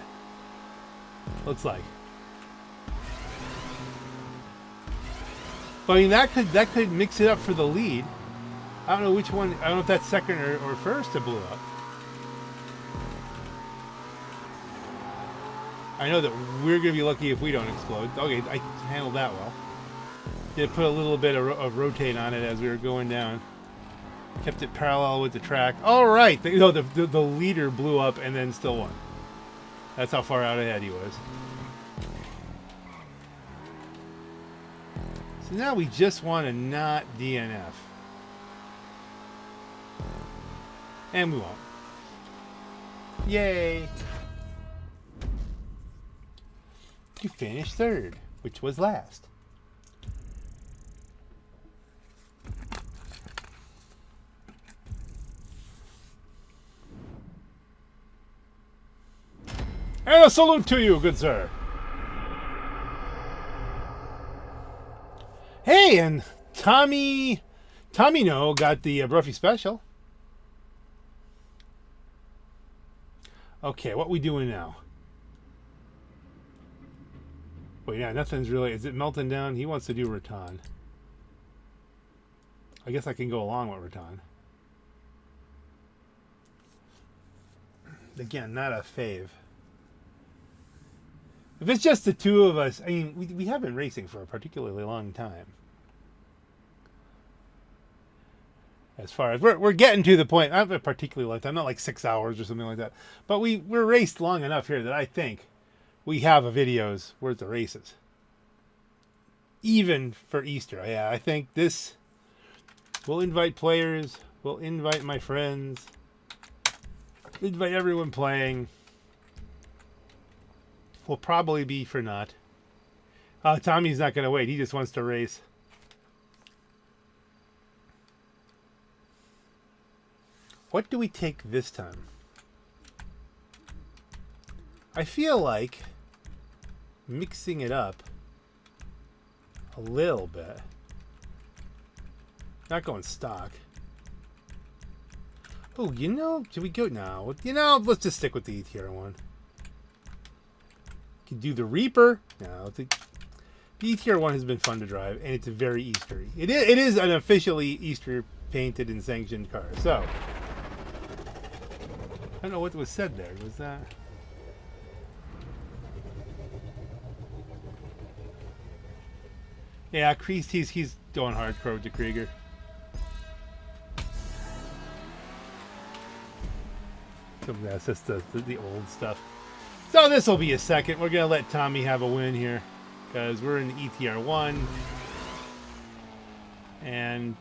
Looks like. But I mean, that could mix it up for the lead. I don't know which one. I don't know if that's second or first that blew up. I know that we're going to be lucky if we don't explode. Okay, I handled that well. Did put a little bit of rotate on it as we were going down. Kept it parallel with the track. All right. The leader blew up and then still won. That's how far out ahead he was. So now we just want to not DNF. And we won't. Yay. You finished third, which was last. And a salute to you, good sir. Hey, and Tommy No got the Bruffy special. Okay, what we doing now? Wait, yeah, nothing's really... Is it melting down? He wants to do Raton. I guess I can go along with Raton. Again, not a fave. If it's just the two of us... I mean, we have been racing for a particularly long time. As far as... We're getting to the point... Not particularly long time. Not like 6 hours or something like that. But we're raced long enough here that I think... we have a video's worth of races. Even for Easter. Yeah, I think this... We'll invite players. We'll invite my friends. Invite everyone playing. Will probably be for not. Tommy's not going to wait. He just wants to race. What do we take this time? I feel like mixing it up a little bit. Not going stock. Oh, you know, should we go now? You know, let's just stick with the ETR one. Can do the Reaper. No, the ETR one has been fun to drive, and it's very Eastery. It is an officially Easter painted and sanctioned car. So, I don't know what was said there. Was that? Yeah, he's going hardcore with the Krieger. That's just the old stuff. So this will be a second. We're going to let Tommy have a win here. Because we're in the ETR 1. And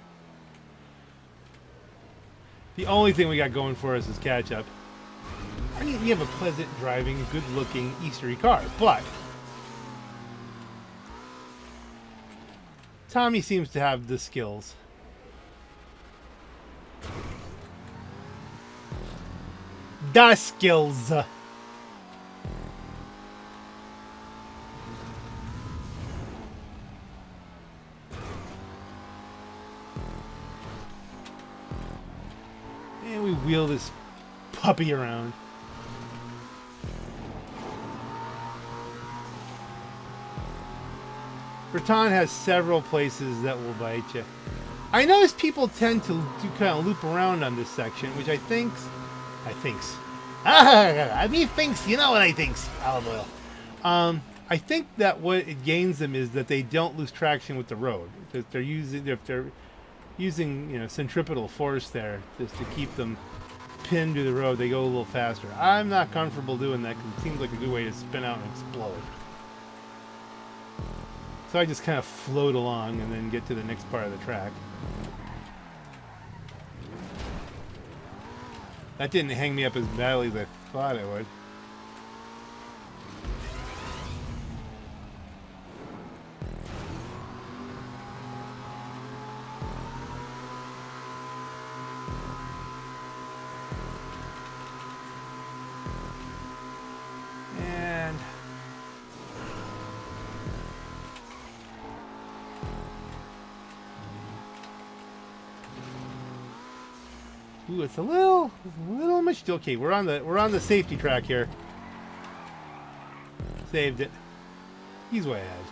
the only thing we got going for us is catch up. I mean, you have a pleasant driving, good looking Eastery car. But Tommy seems to have the skills. The skills. And we wheel this puppy around. Raton has several places that will bite you. I notice people tend to kind of loop around on this section, which I thinks. I mean, thinks. You know what I thinks? Olive oil. I think that what it gains them is that they don't lose traction with the road. If they're using centripetal force there just to keep them pinned to the road, they go a little faster. I'm not comfortable doing that because it seems like a good way to spin out and explode. So I just kind of float along and then get to the next part of the track. That didn't hang me up as badly as I thought it would. Ooh, it's a little much. Okay, we're on the safety track here. Saved it. He's way ahead.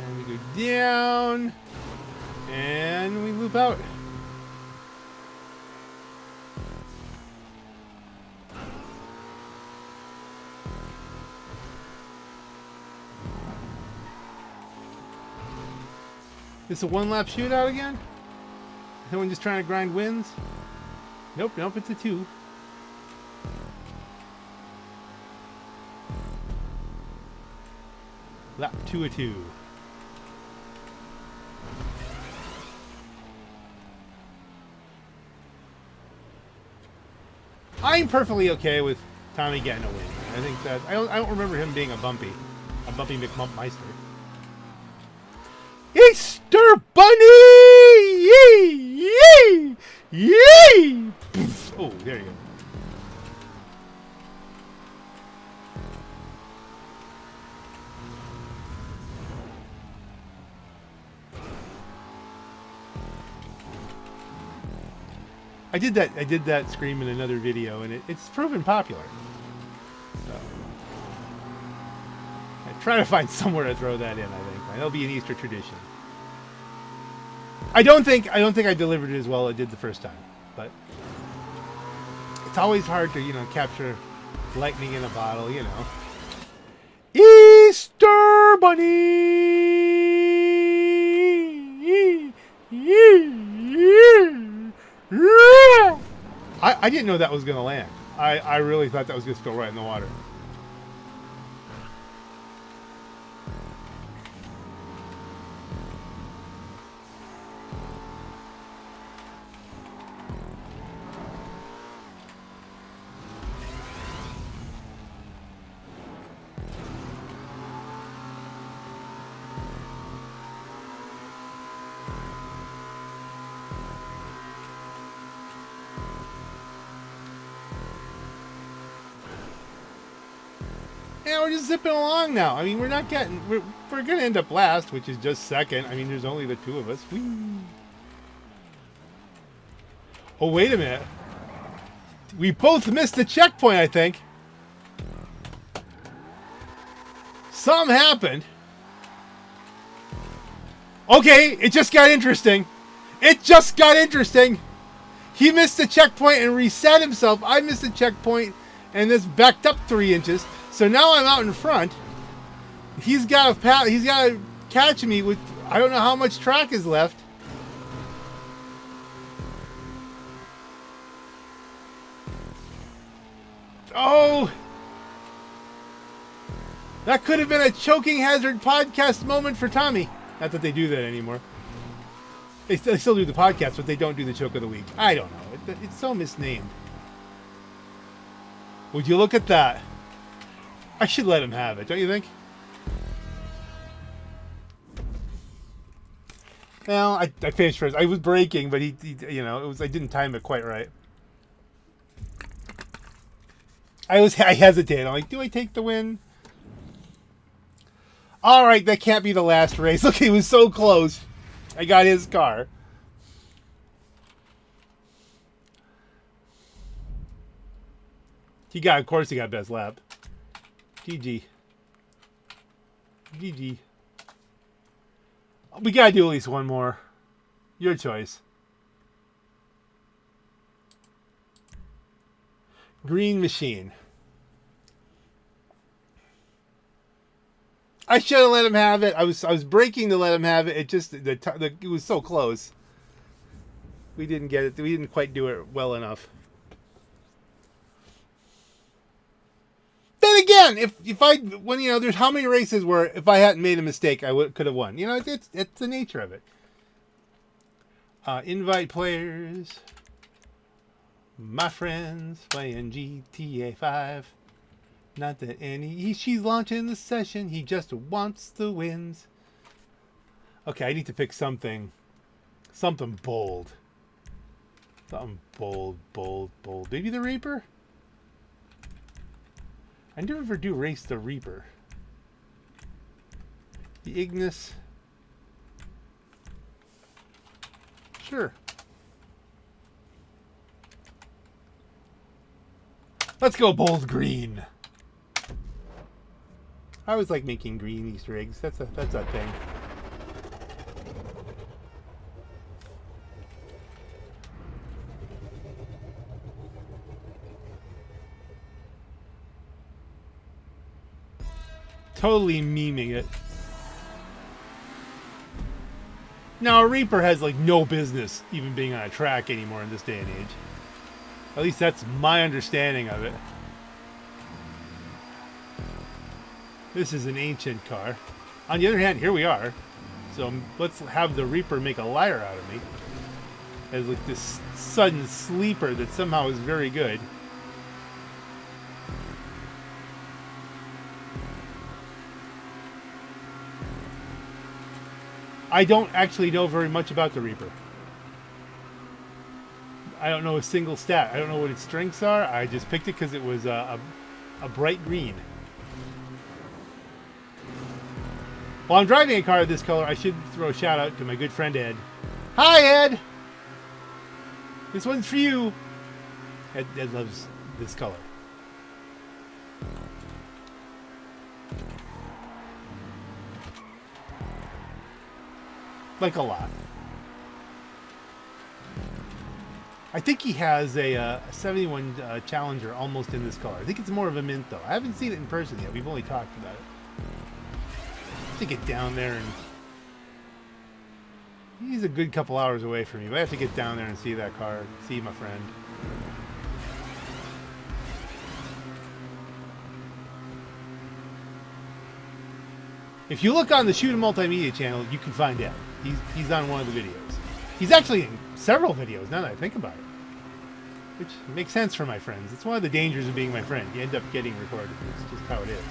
And we go down. And we loop out. This a one-lap shootout again? Someone just trying to grind wins? Nope, it's a 2. Lap 2 of 2. I'm perfectly okay with Tommy getting a win. I think that I don't remember him being a bumpy McMumpmeister. Easter Bunny! Yee! Yee! Yee! Oh, there you go. I did that scream in another video, and it's proven popular. So, I try to find somewhere to throw that in. I think that'll be an Easter tradition. I don't think I delivered it as well as I did the first time, but it's always hard to capture lightning in a bottle, Easter Bunny. I didn't know that was going to land. I really thought that was just going to go right in the water. Yeah, we're just zipping along now. I mean, we're going to end up last, which is just second. I mean, there's only the 2 of us. Whee. Oh, wait a minute. We both missed the checkpoint, I think. Something happened. Okay, it just got interesting. He missed the checkpoint and reset himself. I missed the checkpoint and this backed up 3 inches. So now I'm out in front. He's got to catch me with, I don't know how much track is left. Oh! That could have been a choking hazard podcast moment for Tommy. Not that they do that anymore. They still do the podcast, but they don't do the choke of the week. I don't know. It's so misnamed. Would you look at that? I should let him have it, don't you think? Well, I finished first. I was braking, but he I didn't time it quite right. I hesitated. I'm like, do I take the win? All right, that can't be the last race. Look, he was so close. I got his car. Of course he got best lap. GG. GG. We gotta do at least one more. Your choice. Green machine. I should have let him have it. I was braking to let him have it. It just it was so close. We didn't get it. We didn't quite do it well enough. Then again, there's how many races where if I hadn't made a mistake, could have won. It's the nature of it. Invite players, my friends playing GTA5. Not that she's launching the session. He just wants the wins. Okay, I need to pick something bold. Something bold. Maybe the Reaper. I never do race the Reaper. The Ignis. Sure. Let's go bold green. I always like making green Easter eggs. That's a thing. Totally memeing it. Now a Reaper has like no business even being on a track anymore in this day and age. At least that's my understanding of it. This is an ancient car. On the other hand, here we are. So let's have the Reaper make a liar out of me. As like this sudden sleeper that somehow is very good. I don't actually know very much about the Reaper. I don't know a single stat. I don't know what its strengths are. I just picked it because it was a bright green. While I'm driving a car of this color, I should throw a shout out to my good friend Ed. Hi, Ed! This one's for you. Ed loves this color. Like a lot. I think he has a 71 Challenger almost in this color. I think it's more of a mint though. I haven't seen it in person yet. We've only talked about it. To get down there, and he's a good couple hours away from me, but I have to get down there and see that car, see my friend. If you look on the Shoot 'Em Multimedia channel, you can find Ed. He's on one of the videos. He's actually in several videos now that I think about it, which makes sense for my friends. It's one of the dangers of being my friend. You end up getting recorded. It's just how it is.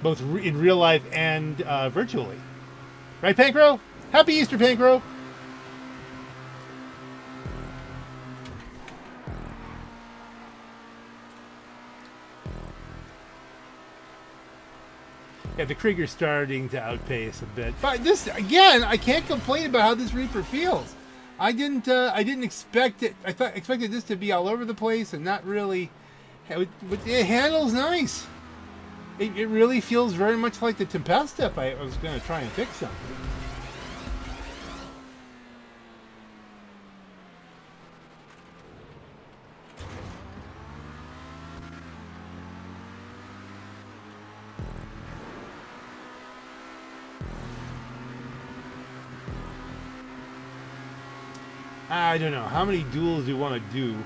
Both in real life and virtually. Right, Pankro? Happy Easter, Pankro! Yeah, the Krieger's starting to outpace a bit. But this, again, I can't complain about how this Reaper feels. I didn't expect it. I expected this to be all over the place and not really... It handles nice. It really feels very much like the Tempesta if I was going to try and fix something. I don't know. How many duels do you want to do?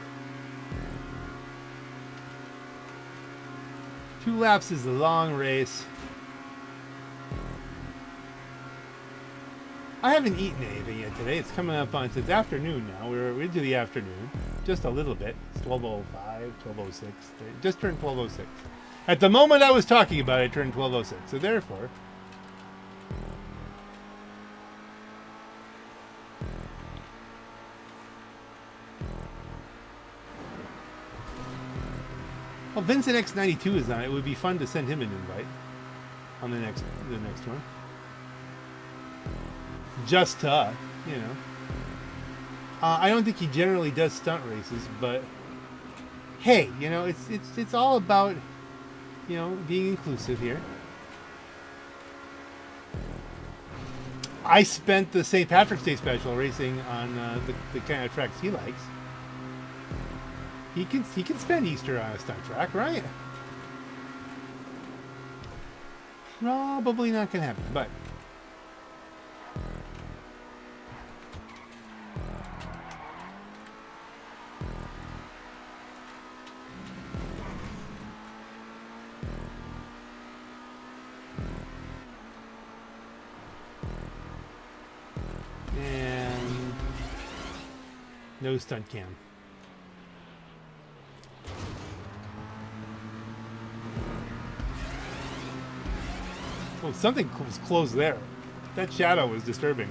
2 laps is a long race. I haven't eaten anything yet today. It's coming up on, it's afternoon now. We're into the afternoon. Just a little bit. It's 12:05, 12:06. Just turned 12:06. At the moment I was talking about it, it turned 12:06. So therefore... Well, Vincent X92 is on it. It would be fun to send him an invite on the next one. Just to, you know. I don't think he generally does stunt races, but hey, you know, it's all about, you know, being inclusive here. I spent the St. Patrick's Day special racing on the kind of tracks he likes. He can spend Easter on a stunt track, right? Probably not gonna happen, but and no stunt cam. Oh, something was close there. That shadow was disturbing.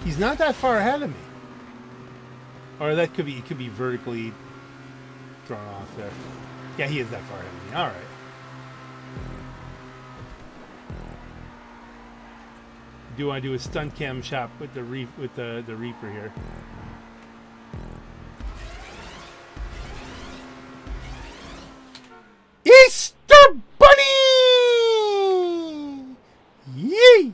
He's not that far ahead of me. Or that could be, it could be vertically thrown off there. Yeah, he is that far ahead of me. All right. Do I do a stunt cam shot with the Reaper here? Easter Bunny! Yee!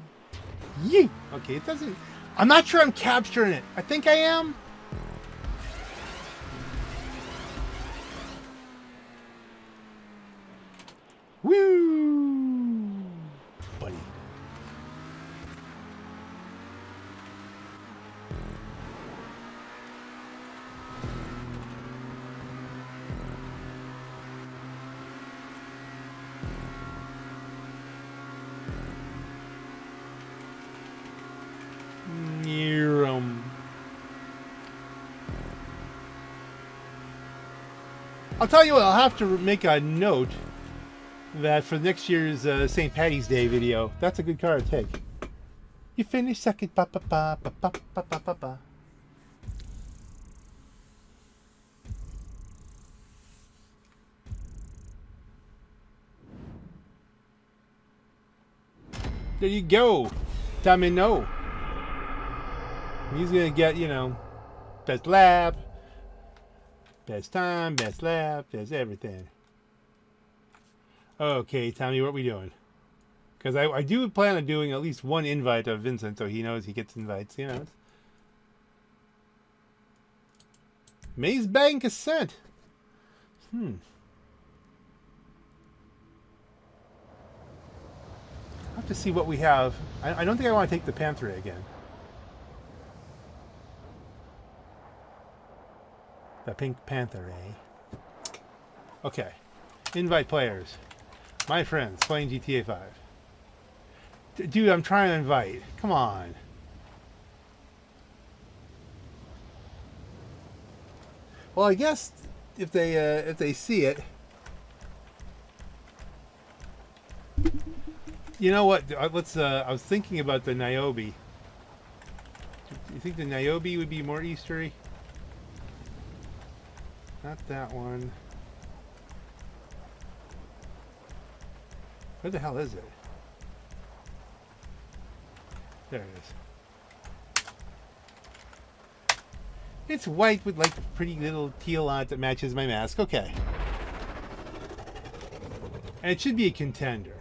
Yee! Okay, it doesn't... I'm not sure I'm capturing it. I think I am. Woo! Bunny. Near 'em. I'll tell you what, I'll have to make a note that for next year's St. Patty's Day video, that's a good car to take. You finished second, pa pa pa pa pa pa pa pa pa. There you go. Tommy, no. He's gonna get, you know, best lap, best time, best lap, best everything. Okay, Tommy, what are we doing? Because I do plan on doing at least one invite of Vincent, so he knows he gets invites, you know. Maze Bank Ascent. I'll have to see what we have. I don't think I want to take the Panther again. The Pink Panther, eh? Okay. Invite players. My friends playing GTA 5. Dude, I'm trying to invite. Come on. Well, I guess if they see it, you know what? Let's. I was thinking about the Niobe. Do you think the Niobe would be more Eastery? Not that one. Where the hell is it? There it is. It's white with like pretty little teal on it that matches my mask. Okay. And it should be a contender.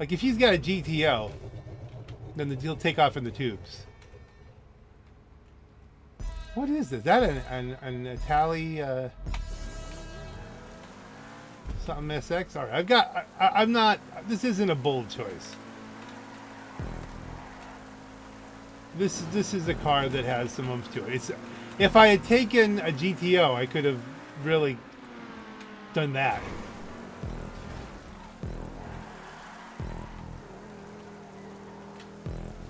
Like if he's got a GTO, then he'll take off in the tubes. What is this? Is that an Itali something SX? All right, I'm not. This isn't a bold choice. This is a car that has some oomph to it. If I had taken a GTO, I could have really done that.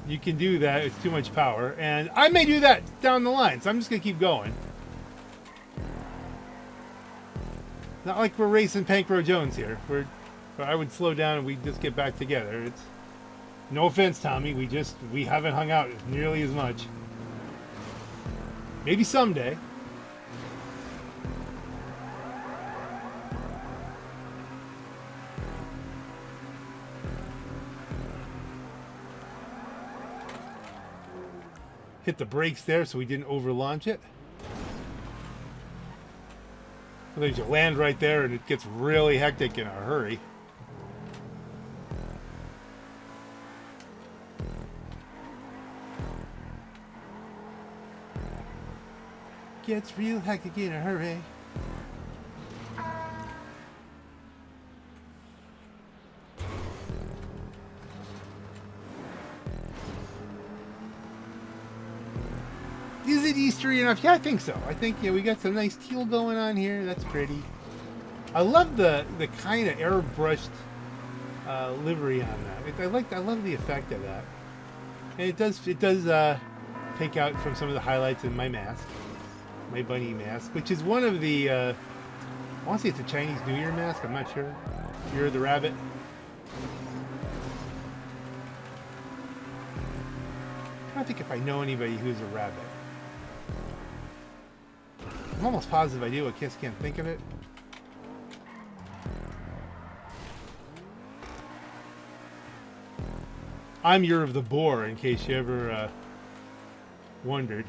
You can do that. It's too much power, and I may do that down the line. So I'm just gonna keep going. Not like we're racing Pancro Jones here. I would slow down and we just get back together. It's no offense, Tommy. We haven't hung out nearly as much. Maybe someday. Hit the brakes there so we didn't over launch it. Otherwise you land right there and it gets really hectic in a hurry. Gets real hectic in a hurry. Is it Eastery enough? Yeah, I think so. I think we got some nice teal going on here. That's pretty. I love the kind of airbrushed livery on that. I love the effect of that. And it does take out from some of the highlights in my mask, my bunny mask, which is one of the. I want to say it's a Chinese New Year mask. I'm not sure. You're the rabbit. trying to think if I know anybody who's a rabbit. I'm almost positive I do. I just can't think of it. I'm Year of the Boar, in case you ever wondered.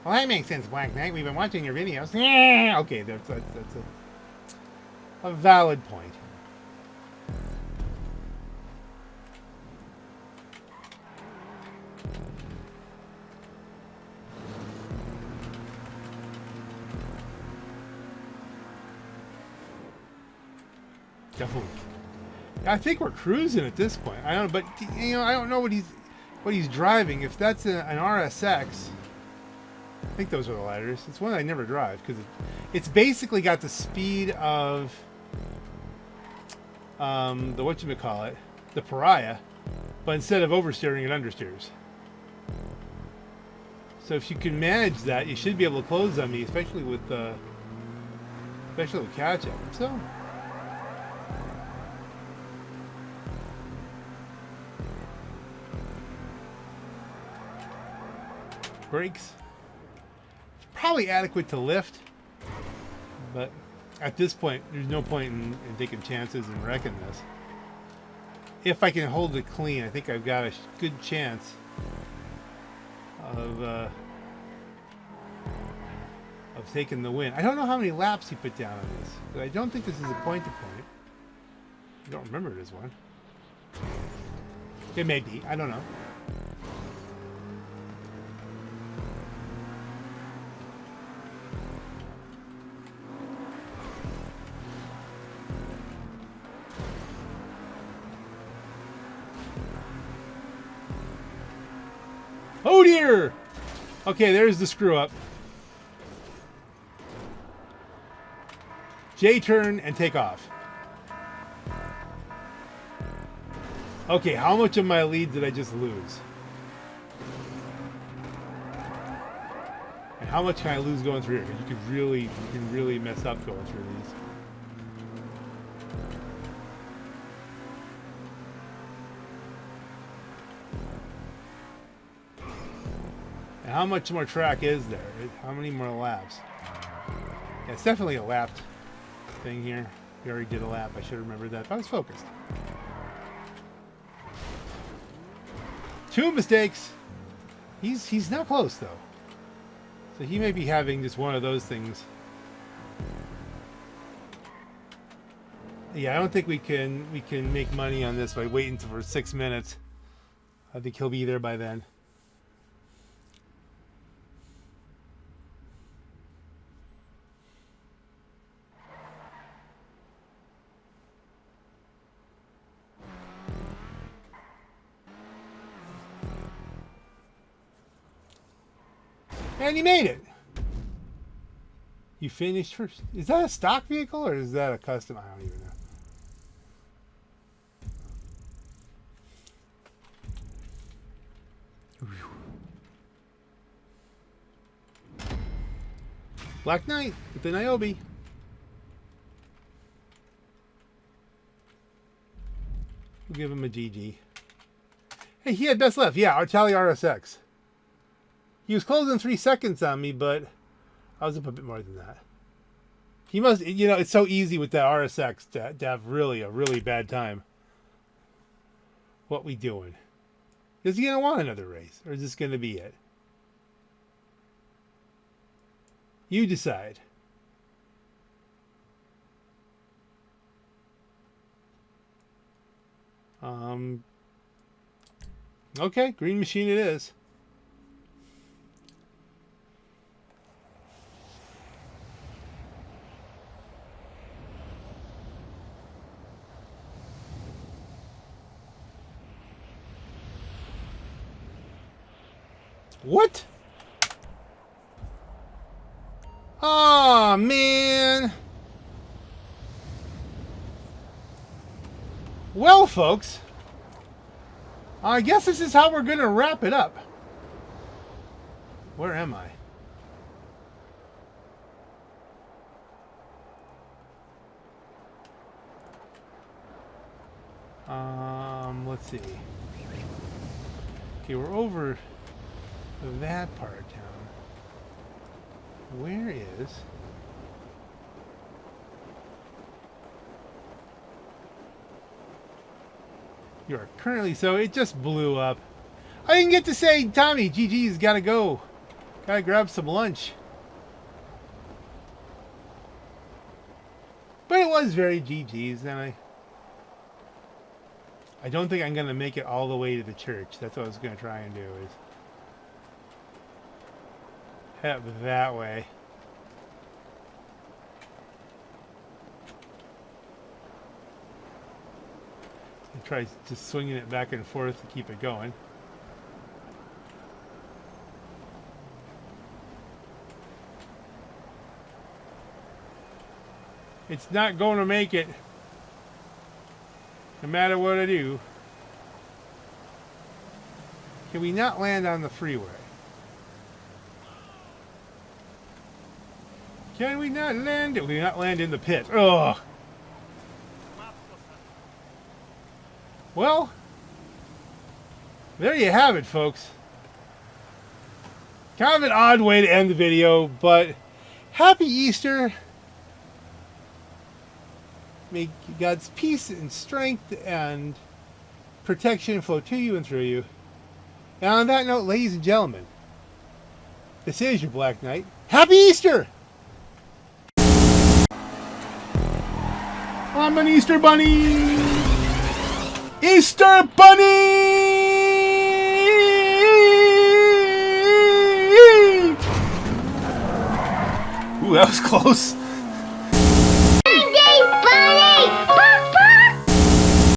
Well, that makes sense, Black Knight. We've been watching your videos. Yeah. Okay, that's a valid point. Definitely. I think we're cruising at this point. I don't, but you know, I don't know what he's driving. If that's an RSX, I think those are the letters. It's one I never drive because it's basically got the speed of the whatchamacallit, the Pariah, but instead of oversteering, it understeers. So if you can manage that, you should be able to close on me, especially with catch up. So. Brakes. Probably adequate to lift, but at this point, there's no point in taking chances and wrecking this. If I can hold it clean, I think I've got a good chance of taking the win. I don't know how many laps he put down on this, but I don't think this is a point-to-point. I don't remember it as one. It may be. I don't know. Oh dear! Okay, there's the screw up. J-turn and take off. Okay, how much of my lead did I just lose? And how much can I lose going through here? You can really mess up going through these. And how much more track is there? How many more laps? Yeah, it's definitely a lapped thing here. We already did a lap. I should have remembered that. But I was focused. 2 mistakes. He's not close though. So he may be having just one of those things. Yeah, I don't think we can make money on this by waiting for 6 minutes. I think he'll be there by then. And he made it. You finished first. Is that a stock vehicle or is that a custom? I don't even know. Black Knight with the Niobe. We'll give him a GG. Hey, he had best left. Yeah, Artali RSX. He was closing 3 seconds on me, but I was up a bit more than that. He must, you know, it's so easy with that RSX to have really a really bad time. What we doing? Is he going to want another race? Or is this going to be it? You decide. Okay, green machine it is. What? Oh man. Well, folks, I guess this is how we're going to wrap it up. Where am I? Let's see. Okay, we're over that part of town. Where is... You are currently... So it just blew up. I didn't get to say, Tommy, GG's gotta go. Gotta grab some lunch. But it was very GG's, and I don't think I'm gonna make it all the way to the church. That's what I was gonna try and do, is head up that way. And try just swinging it back and forth to keep it going. It's not going to make it, no matter what I do. Can we not land on the freeway? Can we not land? Can we not land in the pit? Ugh. Well, there you have it, folks. Kind of an odd way to end the video, but happy Easter. May God's peace and strength and protection flow to you and through you. And on that note, ladies and gentlemen, this is your Black Knight. Happy Easter! I'm an Easter Bunny! Easter Bunny! Ooh, that was close.